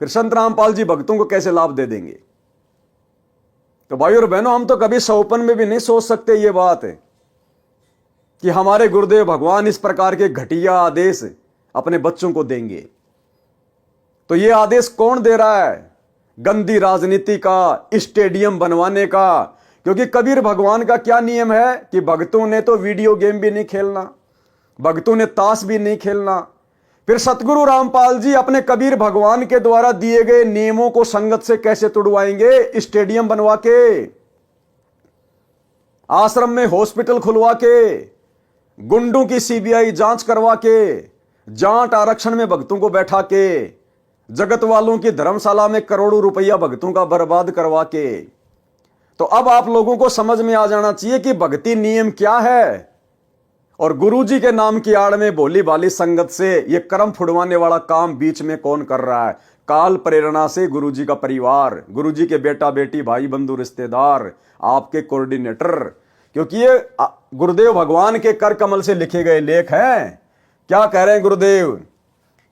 फिर संत रामपाल जी भक्तों को कैसे लाभ दे देंगे? तो भाई और बहनों, हम तो कभी सौपन में भी नहीं सोच सकते ये बात है कि हमारे गुरुदेव भगवान इस प्रकार के घटिया आदेश अपने बच्चों को देंगे। तो ये आदेश कौन दे रहा है? गंदी राजनीति का, स्टेडियम बनवाने का। क्योंकि कबीर भगवान का क्या नियम है कि भक्तों ने तो वीडियो गेम भी नहीं खेलना, भक्तों ने ताश भी नहीं खेलना। फिर सतगुरु रामपाल जी अपने कबीर भगवान के द्वारा दिए गए नियमों को संगत से कैसे तुड़वाएंगे? स्टेडियम बनवा के, आश्रम में हॉस्पिटल खुलवा के, गुंडों की सीबीआई जांच करवा के, जाट आरक्षण में भक्तों को बैठा के, जगत वालों की धर्मशाला में करोड़ों रुपया भक्तों का बर्बाद करवा के। तो अब आप लोगों को समझ में आ जाना चाहिए कि भक्ति नियम क्या है, और गुरुजी के नाम की आड़ में भोली भाली संगत से ये कर्म फुड़वाने वाला काम बीच में कौन कर रहा है? काल प्रेरणा से गुरुजी का परिवार, गुरुजी के बेटा बेटी भाई बंधु रिश्तेदार, आपके कोऑर्डिनेटर। क्योंकि ये गुरुदेव भगवान के कर कमल से लिखे गए लेख हैं। क्या कह रहे हैं गुरुदेव?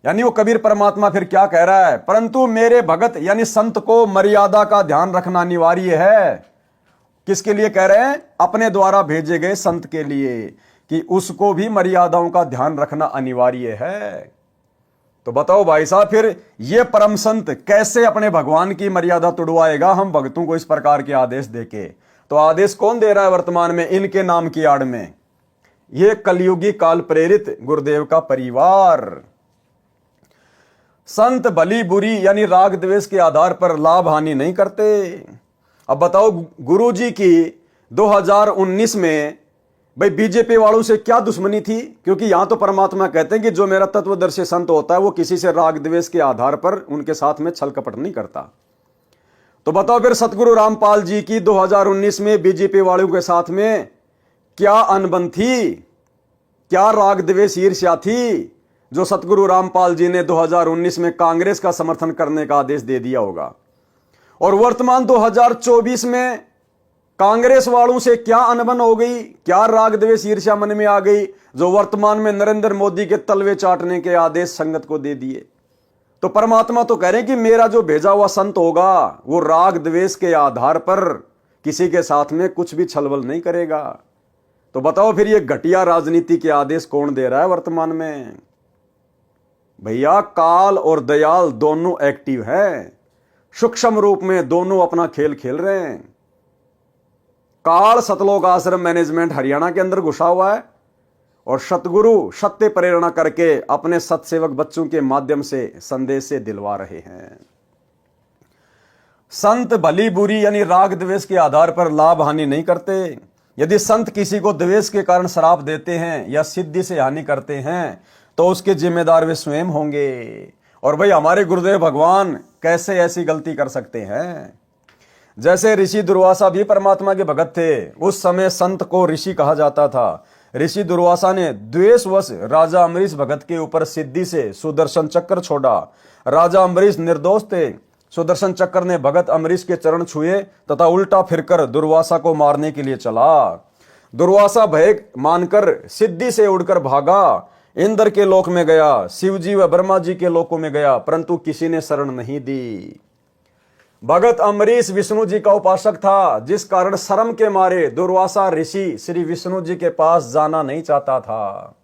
यानी वो कबीर परमात्मा फिर क्या कह रहा है? परंतु मेरे भगत यानी संत को मर्यादा का ध्यान रखना अनिवार्य है। किसके लिए कह रहे हैं? अपने द्वारा भेजे गए संत के लिए, कि उसको भी मर्यादाओं का ध्यान रखना अनिवार्य है। तो बताओ भाई साहब, फिर ये परम संत कैसे अपने भगवान की मर्यादा तुड़वाएगा हम भक्तों को इस प्रकार के आदेश देके? तो आदेश कौन दे रहा है वर्तमान में इनके नाम की आड़ में? ये कलयुगी काल प्रेरित गुरुदेव का परिवार। संत भली बुरी यानी राग द्वेष के आधार पर लाभ हानि नहीं करते। अब बताओ, गुरुजी की 2019 में भाई बीजेपी वालों से क्या दुश्मनी थी? क्योंकि यहां तो परमात्मा कहते हैं कि जो मेरा तत्वदर्शी संत होता है वो किसी से राग द्वेष के आधार पर उनके साथ में छल कपट नहीं करता। तो बताओ फिर सतगुरु रामपाल जी की 2019 में बीजेपी वालों के साथ में क्या अनबन थी, क्या राग द्वेष ईर्ष्या थी, जो सतगुरु रामपाल जी ने 2019 में कांग्रेस का समर्थन करने का आदेश दे दिया होगा? और वर्तमान 2024 में कांग्रेस वालों से क्या अनबन हो गई, क्या राग द्वेष ईर्ष्या मन में आ गई, जो वर्तमान में नरेंद्र मोदी के तलवे चाटने के आदेश संगत को दे दिए? तो परमात्मा तो कह रहे हैं कि मेरा जो भेजा हुआ संत होगा वो राग द्वेष के आधार पर किसी के साथ में कुछ भी छलबल नहीं करेगा। तो बताओ फिर ये घटिया राजनीति के आदेश कौन दे रहा है वर्तमान में? भैया, काल और दयाल दोनों एक्टिव हैं, सूक्ष्म रूप में दोनों अपना खेल खेल रहे हैं। काल सतलोक आश्रम मैनेजमेंट हरियाणा के अंदर घुसा हुआ है, और सतगुरु सत्य प्रेरणा करके अपने सतसेवक बच्चों के माध्यम से संदेश से दिलवा रहे हैं। संत भली बुरी यानी राग द्वेष के आधार पर लाभ हानि नहीं करते। यदि संत किसी को द्वेष के कारण श्राप देते हैं या सिद्धि से हानि करते हैं तो उसके जिम्मेदार वे स्वयं होंगे। और भाई, हमारे गुरुदेव भगवान कैसे ऐसी गलती कर सकते हैं? जैसे ऋषि दुर्वासा भी परमात्मा के भगत थे, उस समय संत को ऋषि कहा जाता था। ऋषि दुर्वासा ने द्वेषवश राजा अम्बरीश भगत के ऊपर सिद्धि से सुदर्शन चक्र छोड़ा। राजा अम्बरीश निर्दोष थे। सुदर्शन चक्र ने भगत अम्बरीश के चरण छुए तथा उल्टा फिरकर दुर्वासा को मारने के लिए चला। दुर्वासा भय मानकर सिद्धि से उड़कर भागा, इंद्र के लोक में गया, शिवजी व ब्रह्मा जी के लोकों में गया, परंतु किसी ने शरण नहीं दी। भगत अम्बरीश विष्णु जी का उपासक था, जिस कारण शर्म के मारे दुर्वासा ऋषि श्री विष्णु जी के पास जाना नहीं चाहता था।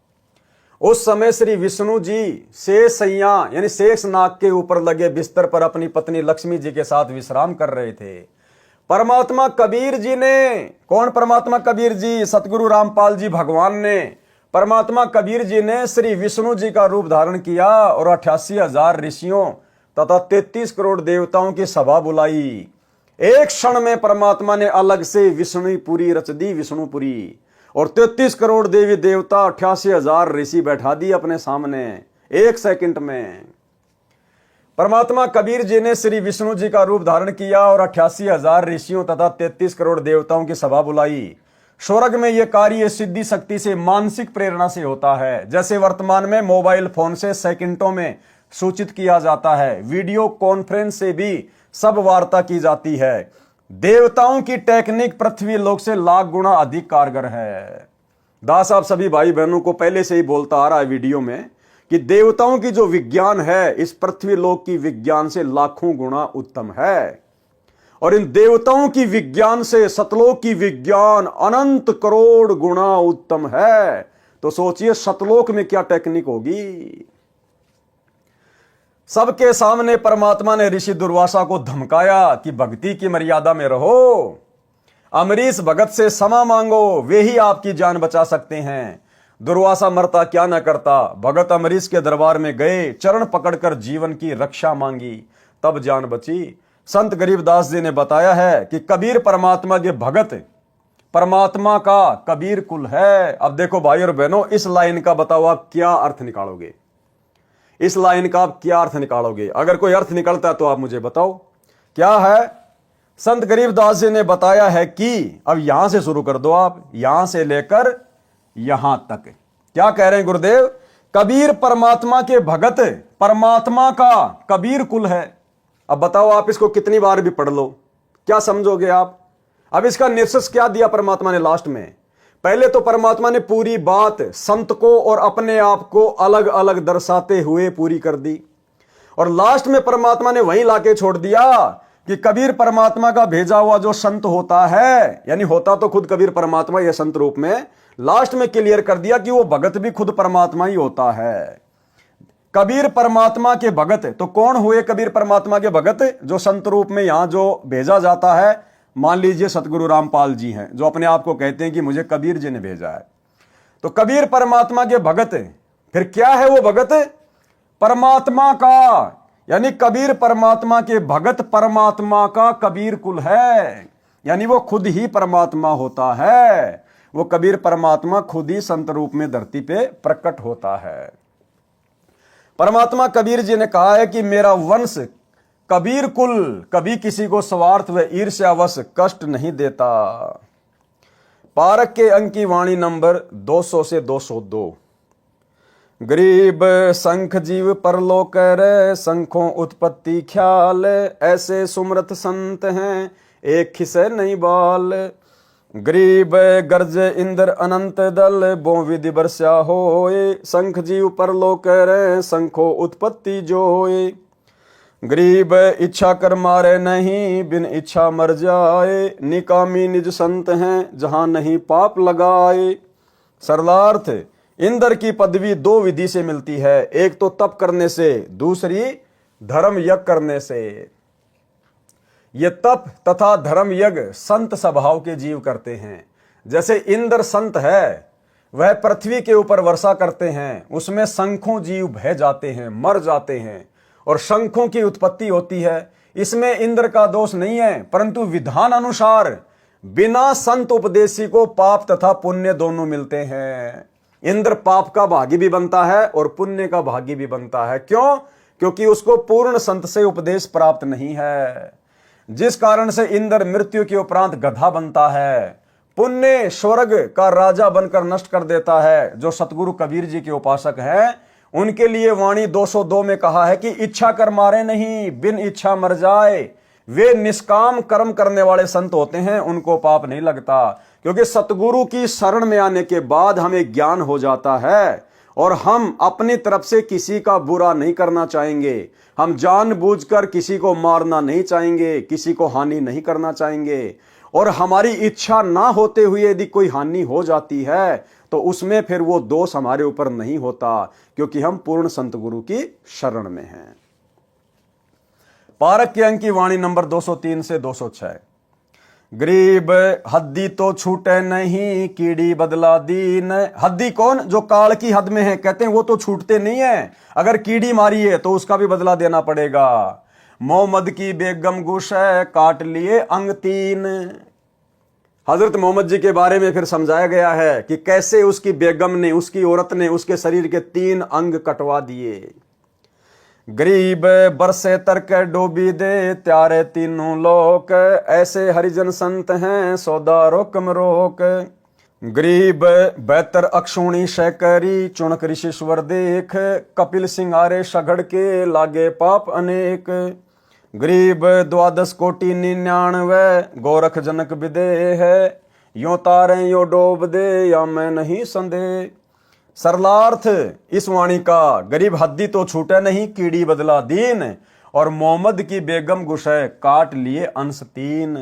उस समय श्री विष्णु जी शेषैया यानी शेष नाग के ऊपर लगे बिस्तर पर अपनी पत्नी लक्ष्मी जी के साथ विश्राम कर रहे थे। परमात्मा कबीर जी ने, कौन परमात्मा कबीर जी? सतगुरु रामपाल जी भगवान ने, परमात्मा कबीर जी ने श्री विष्णु जी का रूप धारण किया और 88,000 ऋषियों तथा 33 करोड़ देवताओं की सभा बुलाई। एक क्षण में परमात्मा ने अलग से विष्णुपुरी रच दी, विष्णुपुरी, और 33 करोड़ देवी देवता 88,000 ऋषि बैठा दिए अपने सामने एक सेकंड में। परमात्मा कबीर जी ने श्री विष्णु जी का रूप धारण किया और 88,000 ऋषियों तथा 33 करोड़ देवताओं की सभा बुलाई। स्वर्ग में यह कार्य सिद्धि शक्ति से, मानसिक प्रेरणा से होता है। जैसे वर्तमान में मोबाइल फोन से सेकंडों में सूचित किया जाता है, वीडियो कॉन्फ्रेंस से भी सब वार्ता की जाती है। देवताओं की टेक्निक पृथ्वी लोक से लाख गुना अधिक कारगर है। दास आप सभी भाई बहनों को पहले से ही बोलता आ रहा है वीडियो में कि देवताओं की जो विज्ञान है इस पृथ्वी लोक की विज्ञान से लाखों गुना उत्तम है। और इन देवताओं की विज्ञान से सतलोक की विज्ञान अनंत करोड़ गुना उत्तम है। तो सोचिए सतलोक में क्या टेक्निक होगी। सबके सामने परमात्मा ने ऋषि दुर्वासा को धमकाया कि भक्ति की मर्यादा में रहो, अमरीश भगत से क्षमा मांगो, वे ही आपकी जान बचा सकते हैं। दुर्वासा मरता क्या न करता, भगत अमरीश के दरबार में गए, चरण पकड़कर जीवन की रक्षा मांगी, तब जान बची। संत गरीबदास जी ने बताया है कि कबीर परमात्मा के भगत परमात्मा का कबीर कुल है। अब देखो भाई और बहनों, इस लाइन का बताओ आप क्या अर्थ निकालोगे, इस लाइन का आप क्या अर्थ निकालोगे? अगर कोई अर्थ निकलता है तो आप मुझे बताओ क्या है। संत गरीबदास जी ने बताया है कि, अब यहां से शुरू कर दो आप, यहां से लेकर यहां तक क्या कह रहे हैं गुरुदेव? कबीर परमात्मा के भगत परमात्मा का कबीर कुल है। अब बताओ आप इसको कितनी बार भी पढ़ लो, क्या समझोगे आप? अब इसका निष्कर्ष क्या दिया परमात्मा ने लास्ट में? पहले तो परमात्मा ने पूरी बात संत को और अपने आप को अलग अलग दर्शाते हुए पूरी कर दी, और लास्ट में परमात्मा ने वहीं लाके छोड़ दिया कि कबीर परमात्मा का भेजा हुआ जो संत होता है, यानी होता तो खुद कबीर परमात्मा या संत रूप में, लास्ट में क्लियर कर दिया कि वो भगत भी खुद परमात्मा ही होता है। कबीर परमात्मा के भगत तो कौन हुए? कबीर परमात्मा के भगत जो संत रूप में यहां जो भेजा जाता है, मान लीजिए सतगुरु रामपाल जी हैं जो अपने आप को कहते हैं कि मुझे कबीर जी ने भेजा है, तो कबीर परमात्मा के भगत। फिर क्या है वो भगत? परमात्मा का, यानी कबीर परमात्मा के भगत परमात्मा का कबीर कुल है, यानी वो खुद ही परमात्मा होता है। वो कबीर परमात्मा खुद ही संत रूप में धरती पे प्रकट होता है। परमात्मा कबीर जी ने कहा है कि मेरा वंश कबीर कुल कभी किसी को स्वार्थ व ईर्ष्यावश कष्ट नहीं देता। पारक के अंक की वाणी नंबर 200 से 202। गरीब संख जीव परलोक रे, संखों उत्पत्ति ख्याल, ऐसे सुमरत संत हैं एक खिसे नहीं बाल। गरीब गर्ज इंद्र अनंत दल, बो विधि बरस्या होए, संख जीव परलोक रे, संखों उत्पत्ति जोए। गरीब इच्छा कर मारे नहीं, बिन इच्छा मर जाए, निकामी निज संत हैं जहां नहीं पाप लगाए। सरलार्थ, इंद्र की पदवी दो विधि से मिलती है, एक तो तप करने से, दूसरी धर्म यज्ञ करने से। ये तप तथा धर्म यज्ञ संत स्वभाव के जीव करते हैं। जैसे इंद्र संत है, वह पृथ्वी के ऊपर वर्षा करते हैं, उसमें शंखों जीव बह जाते हैं, मर जाते हैं, और शंखों की उत्पत्ति होती है। इसमें इंद्र का दोष नहीं है, परंतु विधान अनुसार बिना संत उपदेशी को पाप तथा पुण्य दोनों मिलते हैं। इंद्र पाप का भागी भी बनता है और पुण्य का भागी भी बनता है। क्यों? क्योंकि उसको पूर्ण संत से उपदेश प्राप्त नहीं है, जिस कारण से इंद्र मृत्यु के उपरांत गधा बनता है। पुण्य स्वर्ग का राजा बनकर नष्ट कर देता है। जो सतगुरु कबीर जी के उपासक हैं, उनके लिए वाणी 202 में कहा है कि इच्छा कर मारे नहीं, बिन इच्छा मर जाए। वे निष्काम कर्म करने वाले संत होते हैं, उनको पाप नहीं लगता, क्योंकि सतगुरु की शरण में आने के बाद हमें ज्ञान हो जाता है और हम अपनी तरफ से किसी का बुरा नहीं करना चाहेंगे। हम जानबूझकर किसी को मारना नहीं चाहेंगे, किसी को हानि नहीं करना चाहेंगे, और हमारी इच्छा ना होते हुए यदि कोई हानि हो जाती है तो उसमें फिर वो दोष हमारे ऊपर नहीं होता, क्योंकि हम पूर्ण संत गुरु की शरण में हैं। पारक के अंक की वाणी नंबर 203 से 206। गरीब हद्दी तो छूटे नहीं, कीड़ी बदला दीन। हद्दी कौन? जो काल की हद में है, कहते हैं वो तो छूटते नहीं है। अगर कीड़ी मारी है तो उसका भी बदला देना पड़ेगा। मोहम्मद की बेगम गुश है, काट लिए अंग तीन। हजरत मोहम्मद जी के बारे में फिर समझाया गया है कि कैसे उसकी बेगम ने, उसकी औरत ने उसके शरीर के 3 अंग कटवा दिए। गरीब बरसे तरक डोबी दे, त्यारे तीनों लोक, ऐसे हरिजन संत हैं सौदा रोकम रोक। गरीब बेहतर अक्षुणी शैकरी चुणक ऋषिश्वर देख कपिल सिंगारे सघड़ के लागे पाप अनेक गरीब 12,99,99 गोरख जनक विदेह है यो तारे यो डोब दे या मैं नहीं संदेह। सरलार्थ इस वाणी का गरीब हद्दी तो छूटे नहीं कीड़ी बदला दीन और मोहम्मद की बेगम गुशे काट लिए अंश 3।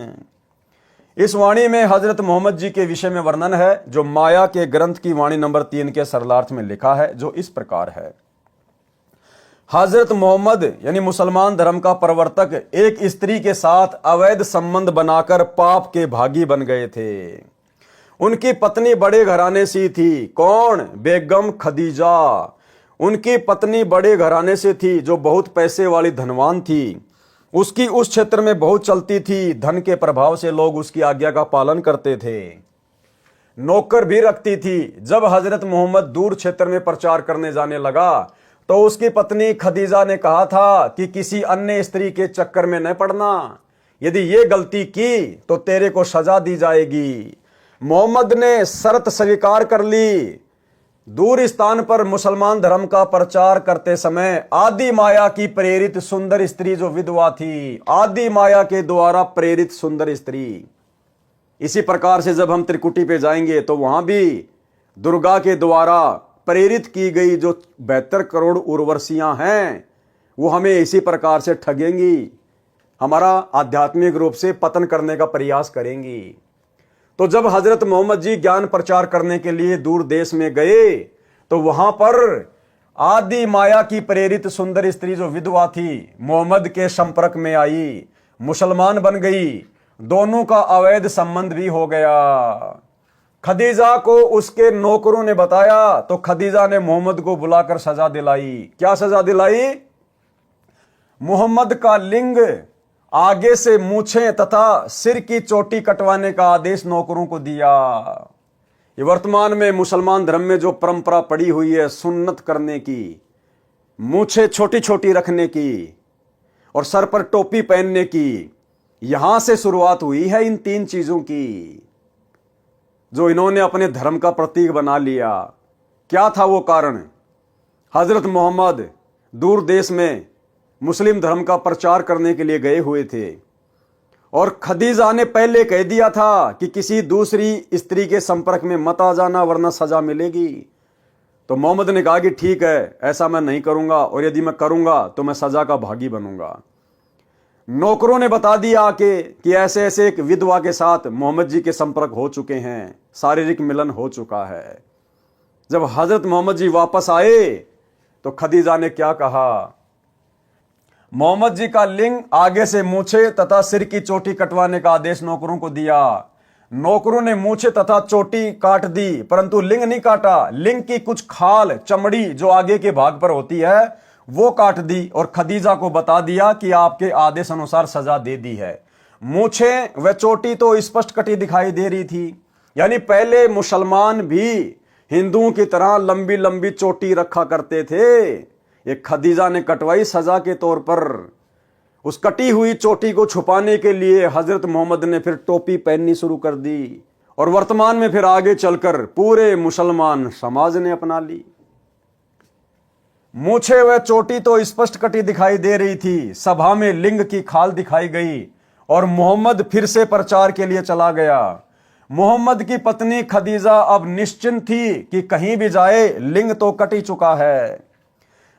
इस वाणी में हजरत मोहम्मद जी के विषय में वर्णन है जो माया के ग्रंथ की वाणी नंबर 3 के सरलार्थ में लिखा है, जो इस प्रकार है। हजरत मोहम्मद यानी मुसलमान धर्म का प्रवर्तक एक स्त्री के साथ अवैध संबंध बनाकर पाप के भागी बन गए थे। उनकी पत्नी बड़े घराने से थी। कौन? बेगम खदीजा। उनकी पत्नी बड़े घराने से थी जो बहुत पैसे वाली धनवान थी। उसकी उस क्षेत्र में बहुत चलती थी। धन के प्रभाव से लोग उसकी आज्ञा का पालन करते थे। नौकर भी रखती थी। जब हजरत मोहम्मद दूर क्षेत्र में प्रचार करने जाने लगा तो उसकी पत्नी खदीजा ने कहा था कि किसी अन्य स्त्री के चक्कर में न पड़ना। यदि ये गलती की तो तेरे को सजा दी जाएगी। मोहम्मद ने शर्त स्वीकार कर ली। दूर स्थान पर मुसलमान धर्म का प्रचार करते समय आदि माया की प्रेरित सुंदर स्त्री जो विधवा थी, आदि माया के द्वारा प्रेरित सुंदर स्त्री। इसी प्रकार से जब हम त्रिकुटी पे जाएंगे तो वहां भी दुर्गा के द्वारा प्रेरित की गई जो 72 करोड़ उर्वशियां हैं वो हमें इसी प्रकार से ठगेंगी, हमारा आध्यात्मिक रूप से पतन करने का प्रयास करेंगी। तो जब हजरत मोहम्मद जी ज्ञान प्रचार करने के लिए दूर देश में गए तो वहां पर आदि माया की प्रेरित सुंदर स्त्री जो विधवा थी मोहम्मद के संपर्क में आई, मुसलमान बन गई। दोनों का अवैध संबंध भी हो गया। खदीजा को उसके नौकरों ने बताया तो खदीजा ने मोहम्मद को बुलाकर सजा दिलाई। क्या सजा दिलाई? मोहम्मद का लिंग, आगे से मूछें तथा सिर की चोटी कटवाने का आदेश नौकरों को दिया। ये वर्तमान में मुसलमान धर्म में जो परंपरा पड़ी हुई है सुन्नत करने की, मूछें छोटी छोटी रखने की और सर पर टोपी पहनने की, यहां से शुरुआत हुई है इन 3 चीजों की जो इन्होंने अपने धर्म का प्रतीक बना लिया। क्या था वो कारण? हजरत मोहम्मद दूर देश में मुस्लिम धर्म का प्रचार करने के लिए गए हुए थे और खदीजा ने पहले कह दिया था कि किसी दूसरी स्त्री के संपर्क में मत आ जाना वरना सजा मिलेगी। तो मोहम्मद ने कहा कि ठीक है, ऐसा मैं नहीं करूंगा और यदि मैं करूंगा तो मैं सजा का भागी बनूंगा। नौकरों ने बता दिया कि ऐसे ऐसे एक विधवा के साथ मोहम्मद जी के संपर्क हो चुके हैं, शारीरिक मिलन हो चुका है। जब हजरत मोहम्मद जी वापस आए तो खदीजा ने क्या कहा? मोहम्मद जी का लिंग, आगे से मूछे तथा सिर की चोटी कटवाने का आदेश नौकरों को दिया। नौकरों ने मूछे तथा चोटी काट दी परंतु लिंग नहीं काटा। लिंग की कुछ खाल, चमड़ी जो आगे के भाग पर होती है वो काट दी और खदीजा को बता दिया कि आपके आदेश अनुसार सजा दे दी है। मूछे व चोटी तो स्पष्ट कटी दिखाई दे रही थी, यानी पहले मुसलमान भी हिंदुओं की तरह लंबी लंबी चोटी रखा करते थे। ये खदीजा ने कटवाई सजा के तौर पर। उस कटी हुई चोटी को छुपाने के लिए हजरत मोहम्मद ने फिर टोपी पहननी शुरू कर दी और वर्तमान में फिर आगे चलकर पूरे मुसलमान समाज ने अपना ली। मूछे व चोटी तो स्पष्ट कटी दिखाई दे रही थी, सभा में लिंग की खाल दिखाई गई और मोहम्मद फिर से प्रचार के लिए चला गया। मोहम्मद की पत्नी खदीजा अब निश्चिंत थी कि कहीं भी जाए लिंग तो कट ही चुका है।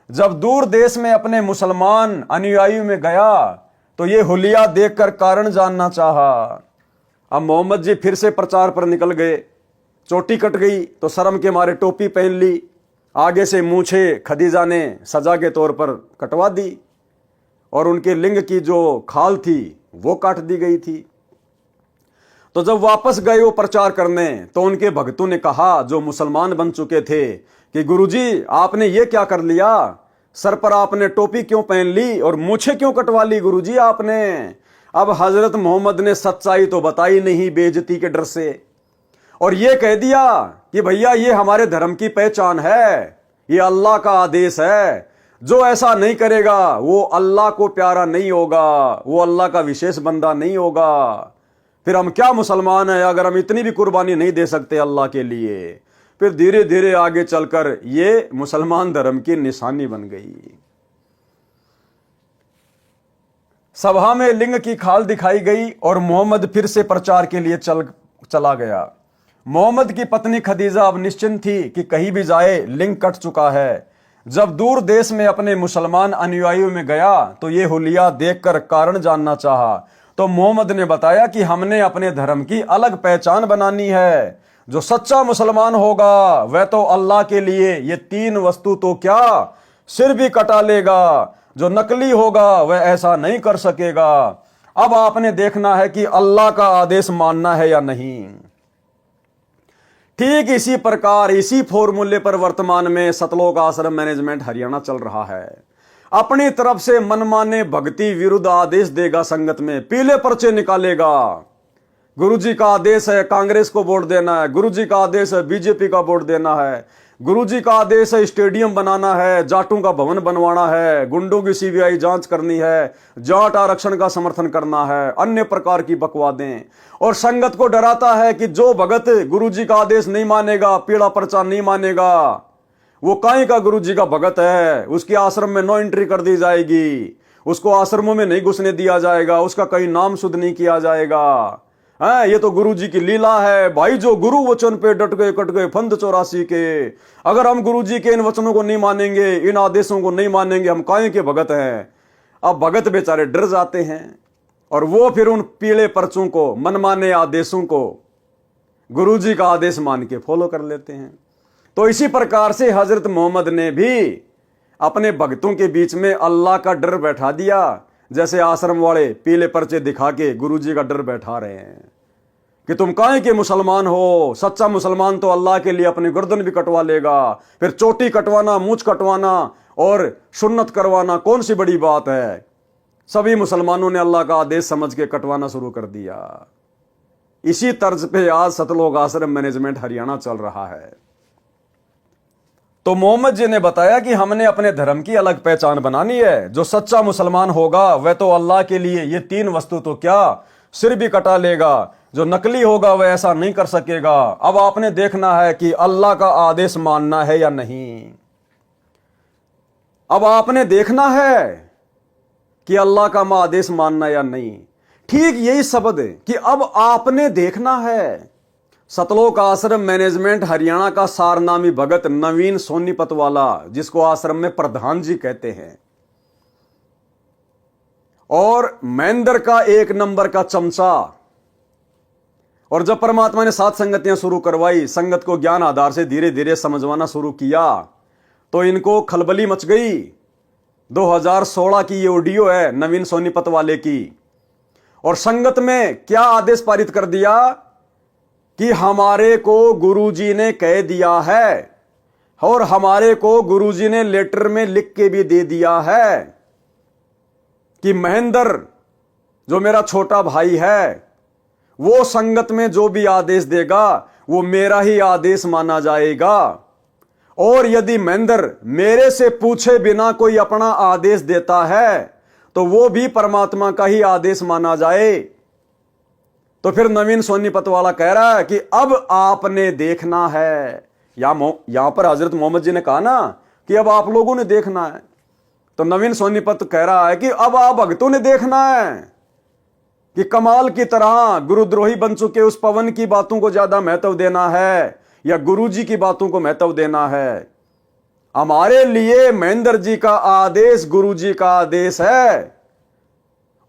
जब दूर देश में अपने मुसलमान अनुयायियों में गया तो ये हुलिया देखकर कारण जानना चाहा। अब मोहम्मद जी फिर से प्रचार पर निकल गए। चोटी कट गई तो शर्म के मारे टोपी पहन ली, आगे से मूछे खदीजा ने सजा के तौर पर कटवा दी और उनके लिंग की जो खाल थी वो काट दी गई थी। तो जब वापस गए वो प्रचार करने तो उनके भक्तों ने कहा, जो मुसलमान बन चुके थे, कि गुरुजी आपने ये क्या कर लिया? सर पर आपने टोपी क्यों पहन ली और मूछें क्यों कटवा ली गुरुजी आपने? अब हजरत मोहम्मद ने सच्चाई तो बताई नहीं बेइज्जती के डर से और ये कह दिया कि भैया ये हमारे धर्म की पहचान है, ये अल्लाह का आदेश है, जो ऐसा नहीं करेगा वो अल्लाह को प्यारा नहीं होगा, वो अल्लाह का विशेष बंदा नहीं होगा। फिर हम क्या मुसलमान हैं अगर हम इतनी भी कुर्बानी नहीं दे सकते अल्लाह के लिए। फिर धीरे धीरे आगे चलकर ये मुसलमान धर्म की निशानी बन गई। सभा में लिंग की खाल दिखाई गई और मोहम्मद फिर से प्रचार के लिए चला गया। मोहम्मद की पत्नी खदीजा अब निश्चिंत थी कि कहीं भी जाए लिंग कट चुका है। जब दूर देश में अपने मुसलमान अनुयायियों में गया तो ये हुलिया देखकर कारण जानना चाहा, तो मोहम्मद ने बताया कि हमने अपने धर्म की अलग पहचान बनानी है। जो सच्चा मुसलमान होगा वह तो अल्लाह के लिए ये 3 वस्तु तो क्या सिर भी कटा लेगा, जो नकली होगा वह ऐसा नहीं कर सकेगा। अब आपने देखना है कि अल्लाह का आदेश मानना है या नहीं। ठीक इसी प्रकार इसी फॉर्मूले पर वर्तमान में सतलोक आश्रम मैनेजमेंट हरियाणा चल रहा है। अपनी तरफ से मनमाने भक्ति विरुद्ध आदेश देगा, संगत में पीले पर्चे निकालेगा। गुरुजी का आदेश है कांग्रेस को वोट देना है, गुरुजी का आदेश है बीजेपी का वोट देना है, गुरुजी का आदेश है स्टेडियम बनाना है, जाटों का भवन बनवाना है, गुंडों की सीबीआई जांच करनी है, जाट आरक्षण का समर्थन करना है, अन्य प्रकार की बकवादें। और संगत को डराता है कि जो भगत गुरुजी का आदेश नहीं मानेगा, पीला पर्चा नहीं मानेगा, वो काई का गुरुजी का भगत है, उसके आश्रम में नो एंट्री कर दी जाएगी, उसको आश्रमों में नहीं घुसने दिया जाएगा, उसका कहीं नाम शुद्ध नहीं किया जाएगा। ये तो गुरुजी की लीला है भाई। जो गुरु वचन पे डट गए कट गए फंद 84 के। अगर हम गुरुजी के इन वचनों को नहीं मानेंगे, इन आदेशों को नहीं मानेंगे, हम काहे के भगत हैं। अब भगत बेचारे डर जाते हैं और वो फिर उन पीले पर्चों को, मनमाने आदेशों को गुरुजी का आदेश मान के फॉलो कर लेते हैं। तो इसी प्रकार से हजरत मोहम्मद ने भी अपने भक्तों के बीच में अल्लाह का डर बैठा दिया। जैसे आश्रम वाले पीले पर्चे दिखा के गुरुजी का डर बैठा रहे हैं कि तुम काहे के मुसलमान हो। सच्चा मुसलमान तो अल्लाह के लिए अपनी गर्दन भी कटवा लेगा। फिर चोटी कटवाना, मूंछ कटवाना और सुन्नत करवाना कौन सी बड़ी बात है। सभी मुसलमानों ने अल्लाह का आदेश समझ के कटवाना शुरू कर दिया। इसी तर्ज पे आज सतलोक आश्रम मैनेजमेंट हरियाणा चल रहा है। तो मोहम्मद जी ने बताया कि हमने अपने धर्म की अलग पहचान बनानी है। जो सच्चा मुसलमान होगा वह तो अल्लाह के लिए ये 3 वस्तु तो क्या सिर भी कटा लेगा, जो नकली होगा वह ऐसा नहीं कर सकेगा। अब आपने देखना है कि अल्लाह का आदेश मानना है या नहीं। अब आपने देखना है कि अल्लाह का आदेश मानना या नहीं। ठीक यही शब्द है कि अब आपने देखना है। सतलोक आश्रम मैनेजमेंट हरियाणा का सारनामी भगत नवीन सोनीपत वाला, जिसको आश्रम में प्रधान जी कहते हैं, और महेंद्र का 1 नंबर का चमचा। और जब परमात्मा ने 7 संगतियां शुरू करवाई, संगत को ज्ञान आधार से धीरे धीरे समझवाना शुरू किया, तो इनको खलबली मच गई। 2016 की ये ऑडियो है नवीन सोनीपत वाले की। और संगत में क्या आदेश पारित कर दिया कि हमारे को गुरुजी ने कह दिया है और हमारे को गुरुजी ने लेटर में लिख के भी दे दिया है कि महेंद्र जो मेरा छोटा भाई है वो संगत में जो भी आदेश देगा वो मेरा ही आदेश माना जाएगा। और यदि महेंद्र मेरे से पूछे बिना कोई अपना आदेश देता है तो वो भी परमात्मा का ही आदेश माना जाए। तो फिर नवीन सोनीपत वाला कह रहा है कि अब आपने देखना है। यहां पर हजरत मोहम्मद जी ने कहा ना कि अब आप लोगों ने देखना है, तो नवीन सोनीपत कह रहा है कि अब आप भक्तों ने देखना है कि कमाल की तरह गुरुद्रोही बन चुके उस पवन की बातों को ज्यादा महत्व देना है या गुरुजी की बातों को महत्व देना है। हमारे लिए महेंद्र जी का आदेश गुरुजी का आदेश है,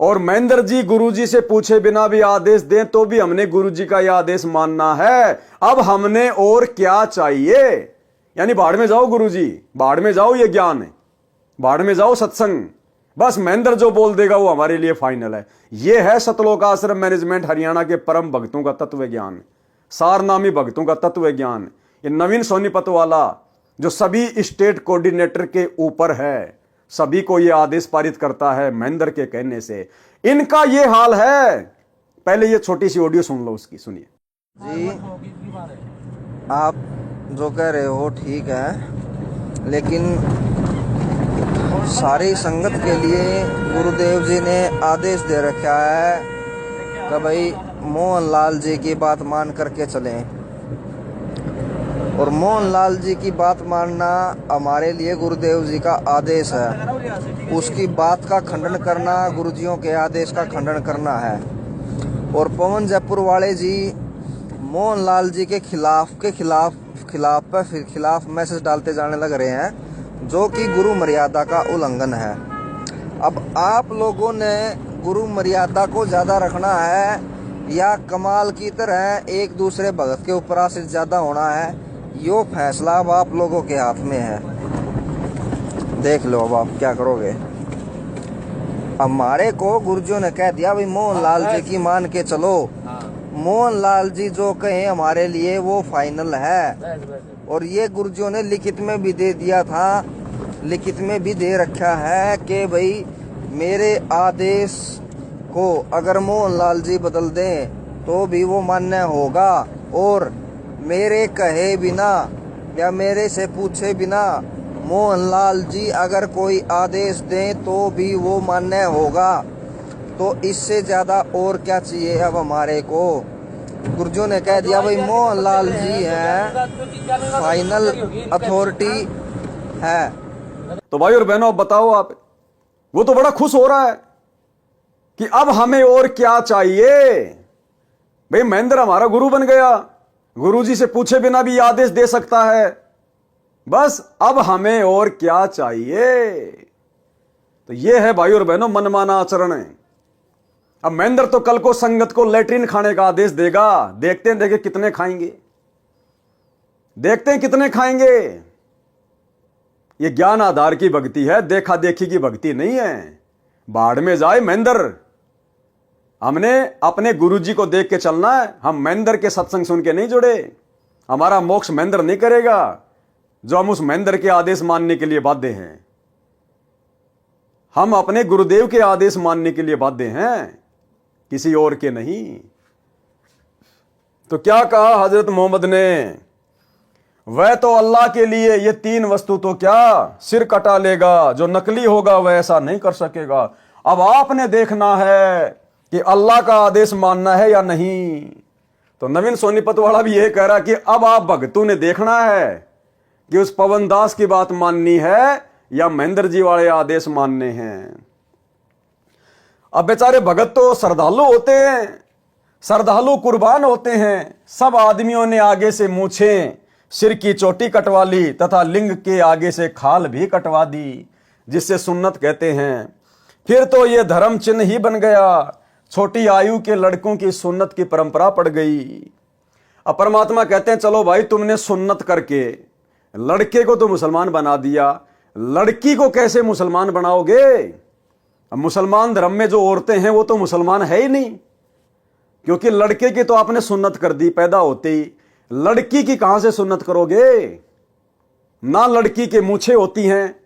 और महेंद्र जी गुरुजी से पूछे बिना भी आदेश दें तो भी हमने गुरुजी का यह आदेश मानना है। अब हमने और क्या चाहिए। यानी भाड़ में जाओ गुरुजी, भाड़ में जाओ ये ज्ञान है, भाड़ में जाओ सत्संग, बस महेंद्र जो बोल देगा वो हमारे लिए फाइनल है। यह है सतलोक आश्रम मैनेजमेंट हरियाणा के परम भक्तों का तत्व ज्ञान, सारनामी भक्तों का तत्व ज्ञान। ये नवीन सोनीपत वाला जो सभी स्टेट कोऑर्डिनेटर के ऊपर है, सभी को यह आदेश पारित करता है महेंद्र के कहने से, इनका यह हाल है। पहले ये छोटी सी ऑडियो सुन लो उसकी, सुनिए जी। आप जो कह रहे हो ठीक है, लेकिन सारी संगत के लिए गुरुदेव जी ने आदेश दे रखा है कि भाई मोहनलाल जी की बात मान करके चलें। और मोहनलाल जी की बात मानना हमारे लिए गुरुदेव जी का आदेश है। उसकी बात का खंडन करना गुरुजियों के आदेश का खंडन करना है। और पवन जयपुर वाले जी मोहनलाल जी के खिलाफ मैसेज डालते जाने लग रहे हैं, जो कि गुरु मर्यादा का उल्लंघन है। अब आप लोगों ने गुरु मर्यादा को ज़्यादा रखना है या कमाल की तरह एक दूसरे भगत के ऊपर आश्रित ज़्यादा होना है, यो फैसला अब आप लोगों के हाथ में है। देख लो अब आप क्या करोगे। हमारे को गुरुजियों ने कह दिया भाई मोहनलाल जी की मान के चलो। मोहनलाल जी जो कहें हमारे लिए वो फाइनल है। और ये गुरुजियों ने लिखित में भी दे दिया था, लिखित में भी दे रखा है कि भाई मेरे आदेश को अगर मोहनलाल जी बदल दें तो भी वो मान्य होगा, और मेरे कहे बिना या मेरे से पूछे बिना मोहनलाल जी अगर कोई आदेश दें तो भी वो मान्य होगा। तो इससे ज़्यादा और क्या चाहिए अब हमारे को। गुरुजियों ने कह दिया भाई मोहनलाल जी हैं, फाइनल अथॉरिटी है। तो भाई और बहनों, अब बताओ आप, वो तो बड़ा खुश हो रहा है कि अब हमें और क्या चाहिए। भाई महेंद्र हमारा गुरु बन गया, गुरुजी से पूछे बिना भी आदेश दे सकता है, बस अब हमें और क्या चाहिए। तो ये है भाई और बहनों मनमाना आचरण है। अब महेंद्र तो कल को संगत को लेटरिन खाने का आदेश देगा, देखते हैं देखे कितने खाएंगे, देखते हैं कितने खाएंगे। ये ज्ञान आधार की भक्ति है, देखा देखी की भक्ति नहीं है। बाढ़ में जाए महेंद्र, हमने अपने गुरुजी को देख के चलना है। हम महेंद्र के सत्संग सुन के नहीं जुड़े, हमारा मोक्ष महेंद्र नहीं करेगा जो हम उस महेंद्र के आदेश मानने के लिए बाध्य हैं। हम अपने गुरुदेव के आदेश मानने के लिए बाध्य हैं, किसी और के नहीं। तो क्या कहा हजरत मोहम्मद ने, वह तो अल्लाह के लिए ये तीन वस्तु तो क्या सिर कटा लेगा, जो नकली होगा वह ऐसा नहीं कर सकेगा। अब आपने देखना है कि अल्लाह का आदेश मानना है या नहीं। तो नवीन सोनीपत वाला भी यह कह रहा कि अब आप भगतों ने देखना है कि उस पवन दास की बात माननी है या महेंद्र जी वाले आदेश मानने हैं। अब बेचारे भगत तो श्रद्धालु होते हैं, श्रद्धालु कुर्बान होते हैं। सब आदमियों ने आगे से मूछें, सिर की चोटी कटवा ली तथा लिंग के आगे से खाल भी कटवा दी, जिससे सुन्नत कहते हैं। फिर तो यह धर्म चिन्ह ही बन गया, छोटी आयु के लड़कों की सुन्नत की परंपरा पड़ गई। अब परमात्मा कहते हैं चलो भाई तुमने सुन्नत करके लड़के को तो मुसलमान बना दिया, लड़की को कैसे मुसलमान बनाओगे। अब मुसलमान धर्म में जो औरतें हैं वो तो मुसलमान है ही नहीं, क्योंकि लड़के की तो आपने सुन्नत कर दी पैदा होते ही, लड़की की कहां से सुन्नत करोगे। ना लड़की के मूछें होती हैं।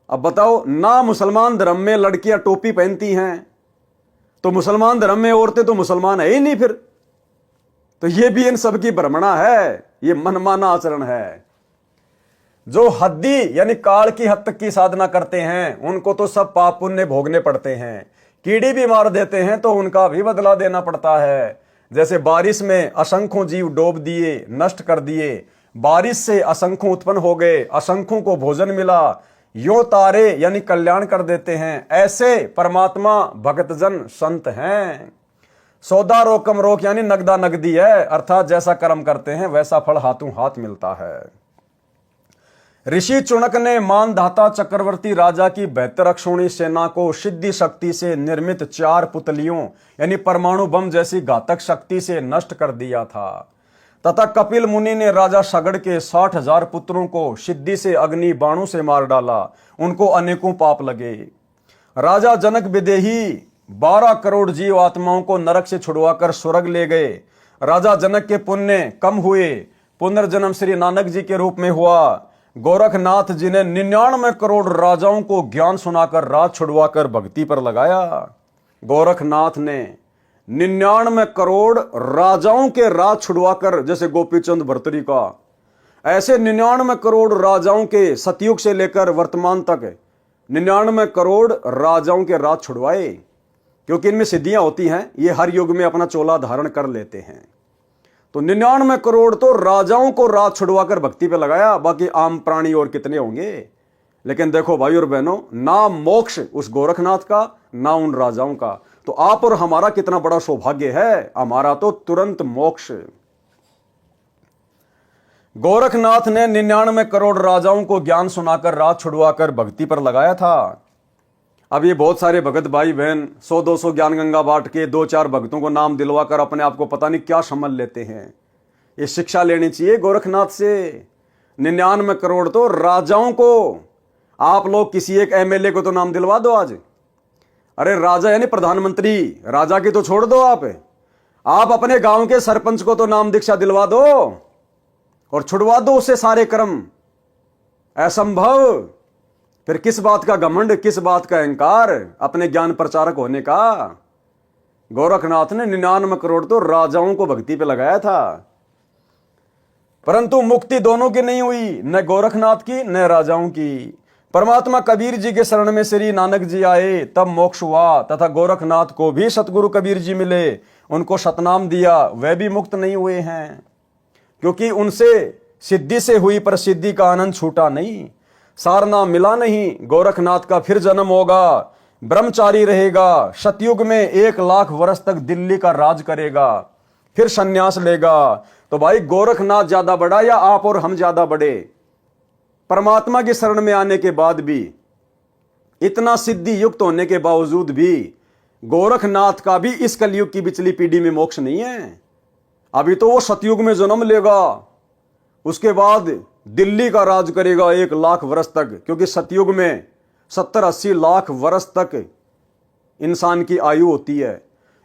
अब बताओ, ना मुसलमान धर्म में लड़कियां टोपी पहनती हैं, तो मुसलमान धर्म में औरतें तो मुसलमान है ही नहीं फिर। तो ये भी इन सब की भ्रमणा है, ये मनमाना आचरण है। जो हद्दी यानी काल की हद तक की साधना करते हैं उनको तो सब पाप पुण्य भोगने पड़ते हैं। कीड़ी भी मार देते हैं तो उनका भी बदला देना पड़ता है। जैसे बारिश में असंख्यों जीव डूब दिए, नष्ट कर दिए, बारिश से असंख्यों उत्पन्न हो गए, असंख्यों को भोजन मिला, यो तारे यानी कल्याण कर देते हैं। ऐसे परमात्मा भक्तजन संत हैं। सौदा रोकम रोक यानी नगदा नगदी है, अर्थात जैसा कर्म करते हैं वैसा फल हाथों हाथ मिलता है। ऋषि चुनक ने मानधाता चक्रवर्ती राजा की बेहतर अक्षौणी सेना को सिद्धि शक्ति से निर्मित 4 पुतलियों यानी परमाणु बम जैसी घातक शक्ति से नष्ट कर दिया था, तथा कपिल मुनि ने राजा सगड़ के 60,000 पुत्रों को सिद्धि से अग्नि बाणों से मार डाला। उनको अनेकों पाप लगे। राजा जनक विदेही 12 करोड़ जीव आत्माओं को नरक से छुड़वाकर स्वर्ग ले गए। राजा जनक के पुण्य कम हुए, पुनर्जन्म श्री नानक जी के रूप में हुआ। गोरखनाथ जी ने 99 करोड़ राजाओं को ज्ञान सुनाकर राज छुड़वाकर भक्ति पर लगाया। गोरखनाथ ने 99 करोड़ राजाओं के राज छुड़वाकर, जैसे गोपीचंद भर्तरी का, ऐसे 99 करोड़ राजाओं के सतयुग से लेकर वर्तमान तक 99 करोड़ राजाओं के राज छुड़वाए। क्योंकि इनमें सिद्धियां होती हैं, ये हर युग में अपना चोला धारण कर लेते हैं। तो 99 करोड़ तो राजाओं को राज छुड़वाकर भक्ति पे लगाया, बाकी आम प्राणी और कितने होंगे। लेकिन देखो भाई और बहनों, ना मोक्ष उस गोरखनाथ का, ना उन राजाओं का। तो आप और हमारा कितना बड़ा सौभाग्य है, हमारा तो तुरंत मोक्ष। गोरखनाथ ने 99 करोड़ राजाओं को ज्ञान सुनाकर राज छुड़वाकर भक्ति पर लगाया था। अब ये बहुत सारे भगत भाई बहन 100-200 ज्ञान गंगा बांट के 2-4 भक्तों को नाम दिलवाकर अपने आप को पता नहीं क्या समझ लेते हैं। ये शिक्षा लेनी चाहिए गोरखनाथ से। 99 करोड़ तो राजाओं को, आप लोग किसी एक एमएलए को तो नाम दिलवा दो आज। अरे राजा यानी प्रधानमंत्री, राजा की तो छोड़ दो आप अपने गांव के सरपंच को तो नाम दीक्षा दिलवा दो और छुड़वा दो उससे सारे कर्म। असंभव। फिर किस बात का घमंड, किस बात का अहंकार अपने ज्ञान प्रचारक होने का। गोरखनाथ ने 99 करोड़ तो राजाओं को भक्ति पे लगाया था, परंतु मुक्ति दोनों की नहीं हुई, न गोरखनाथ की न राजाओं की। परमात्मा कबीर जी के शरण में श्री नानक जी आए, तब मोक्ष हुआ, तथा गोरखनाथ को भी सतगुरु कबीर जी मिले, उनको सतनाम दिया, वह भी मुक्त नहीं हुए हैं, क्योंकि उनसे सिद्धि से हुई प्रसिद्धि का आनंद छूटा नहीं। सारना मिला नहीं, गोरखनाथ का फिर जन्म होगा, ब्रह्मचारी रहेगा, सतयुग में 1 लाख वर्ष तक दिल्ली का राज करेगा, फिर सन्यास लेगा। तो भाई गोरखनाथ ज्यादा बड़ा या आप और हम ज्यादा बड़े? परमात्मा की शरण में आने के बाद भी, इतना सिद्धि युक्त होने के बावजूद भी गोरखनाथ का भी इस कलयुग की पिछली पीढ़ी में मोक्ष नहीं है। अभी तो वो सतयुग में जन्म लेगा, उसके बाद दिल्ली का राज करेगा 1 लाख वर्ष तक, क्योंकि सतयुग में 70-80 लाख वर्ष तक इंसान की आयु होती है।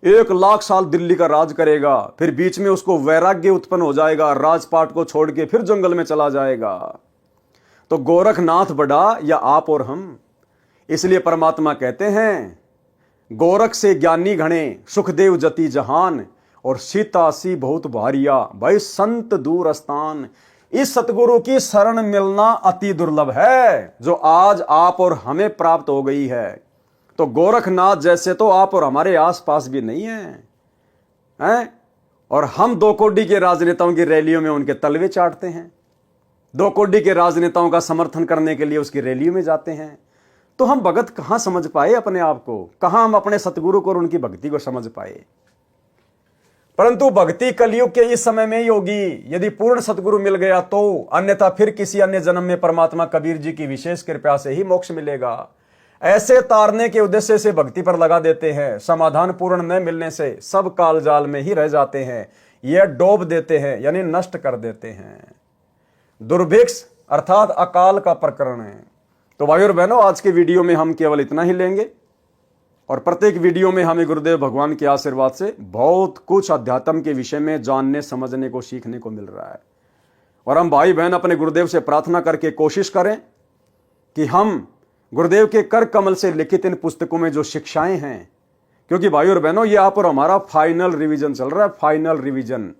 1 लाख साल दिल्ली का राज करेगा, फिर बीच में उसको वैराग्य उत्पन्न हो जाएगा, राजपाट को छोड़ के फिर जंगल में चला जाएगा। तो गोरखनाथ बड़ा या आप और हम? इसलिए परमात्मा कहते हैं, गोरख से ज्ञानी घणे, सुखदेव जति जहान, और सीता सी बहुत भारिया, भाई संत दूर स्थान। इस सतगुरु की शरण मिलना अति दुर्लभ है, जो आज आप और हमें प्राप्त हो गई है। तो गोरखनाथ जैसे तो आप और हमारे आसपास भी नहीं हैं? और हम 2 कोड़ी के राजनेताओं की रैलियों में उनके तलवे चाटते हैं, 2 कोड़ी के राजनेताओं का समर्थन करने के लिए उसकी रैलियों में जाते हैं। तो हम भगत कहां समझ पाए अपने आप को? कहां हम अपने सतगुरु को और उनकी भक्ति को समझ पाए? परंतु भक्ति कलयुग के इस समय में ही होगी, यदि पूर्ण सतगुरु मिल गया तो, अन्यथा फिर किसी अन्य जन्म में परमात्मा कबीर जी की विशेष कृपा से ही मोक्ष मिलेगा। ऐसे तारने के उद्देश्य से भक्ति पर लगा देते हैं, समाधान पूर्ण न मिलने से सब काल जाल में ही रह जाते हैं, यह डोब देते हैं यानी नष्ट कर देते हैं। दुर्भिक्ष अर्थात अकाल का प्रकरण है। तो भाई और बहनों, आज के वीडियो में हम केवल इतना ही लेंगे, और प्रत्येक वीडियो में हमें गुरुदेव भगवान के आशीर्वाद से बहुत कुछ अध्यात्म के विषय में जानने समझने को सीखने को मिल रहा है। और हम भाई बहन अपने गुरुदेव से प्रार्थना करके कोशिश करें कि हम गुरुदेव के कर कमल से लिखित इन पुस्तकों में जो शिक्षाएं हैं, क्योंकि भाई और बहनों ये आप और हमारा फाइनल रिवीजन चल रहा है। फाइनल रिवीजन,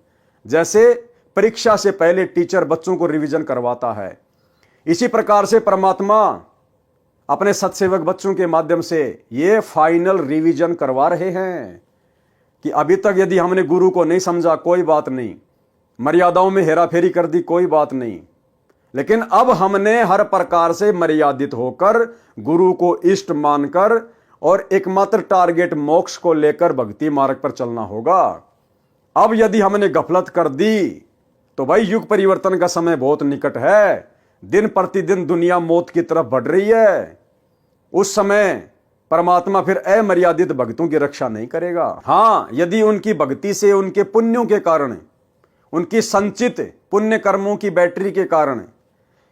जैसे परीक्षा से पहले टीचर बच्चों को रिवीजन करवाता है, इसी प्रकार से परमात्मा अपने सत्सेवक बच्चों के माध्यम से ये फाइनल रिवीजन करवा रहे हैं कि अभी तक यदि हमने गुरु को नहीं समझा कोई बात नहीं, मर्यादाओं में हेराफेरी कर दी कोई बात नहीं, लेकिन अब हमने हर प्रकार से मर्यादित होकर गुरु को इष्ट मानकर और एकमात्र टारगेट मोक्ष को लेकर भक्ति मार्ग पर चलना होगा। अब यदि हमने गफलत कर दी तो भाई युग परिवर्तन का समय बहुत निकट है, दिन प्रतिदिन दुनिया मौत की तरफ बढ़ रही है। उस समय परमात्मा फिर अमर्यादित भक्तों की रक्षा नहीं करेगा। हां, यदि उनकी भक्ति से, उनके पुण्यों के कारण, उनकी संचित पुण्य कर्मों की बैटरी के कारण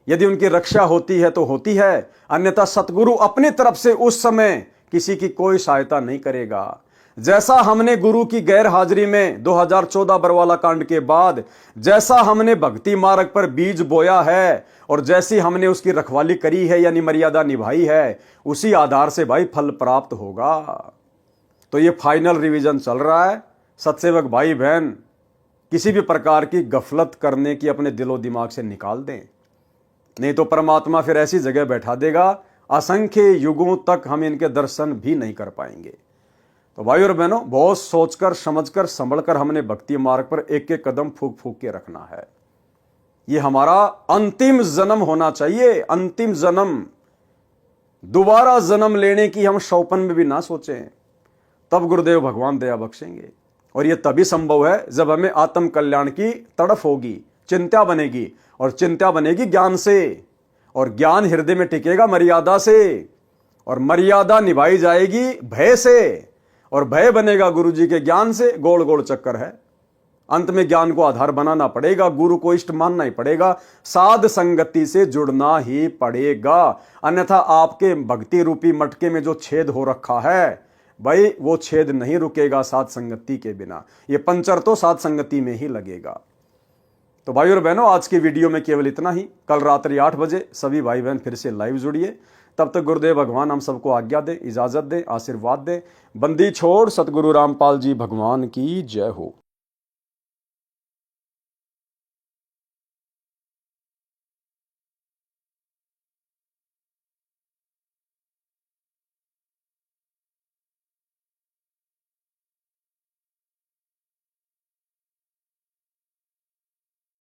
यदि उनकी रक्षा होती है तो होती है, अन्यथा सतगुरु अपनी तरफ से उस समय किसी की कोई सहायता नहीं करेगा। जैसा हमने गुरु की गैर हाजिरी में 2014 बरवाला कांड के बाद जैसा हमने भक्ति मार्ग पर बीज बोया है और जैसी हमने उसकी रखवाली करी है यानी मर्यादा निभाई है, उसी आधार से भाई फल प्राप्त होगा। तो ये फाइनल रिवीजन चल रहा है। सत्सेवक भाई बहन किसी भी प्रकार की गफलत करने की अपने दिलो दिमाग से निकाल दें, नहीं तो परमात्मा फिर ऐसी जगह बैठा देगा असंख्य युगों तक हम इनके दर्शन भी नहीं कर पाएंगे। तो भाई और बहनों, बहुत सोचकर समझकर संभलकर हमने भक्ति मार्ग पर एक एक कदम फूक फूक के रखना है। ये हमारा अंतिम जन्म होना चाहिए, अंतिम जन्म। दोबारा जन्म लेने की हम शौपन में भी ना सोचें, तब गुरुदेव भगवान दया बख्शेंगे। और यह तभी संभव है जब हमें आत्म कल्याण की तड़फ होगी, चिंता बनेगी, और चिंता बनेगी ज्ञान से, और ज्ञान हृदय में टिकेगा मर्यादा से, और मर्यादा निभाई जाएगी भय से, और भय बनेगा गुरु जी के ज्ञान से। गोल गोल चक्कर है। अंत में ज्ञान को आधार बनाना पड़ेगा, गुरु को इष्ट मानना ही पड़ेगा, साध संगति से जुड़ना ही पड़ेगा। अन्यथा आपके भक्ति रूपी मटके में जो छेद हो रखा है भाई, वो छेद नहीं रुकेगा साध संगति के बिना। ये पंचर तो साध संगति में ही लगेगा। तो भाई और बहनों, आज की वीडियो में केवल इतना ही। कल रात्रि 8 बजे सभी भाई बहन फिर से लाइव जुड़िए। तब तक गुरुदेव भगवान हम सबको आज्ञा दे, इजाजत दे, आशीर्वाद दे। बंदी छोड़ सतगुरु रामपाल जी भगवान की जय हो।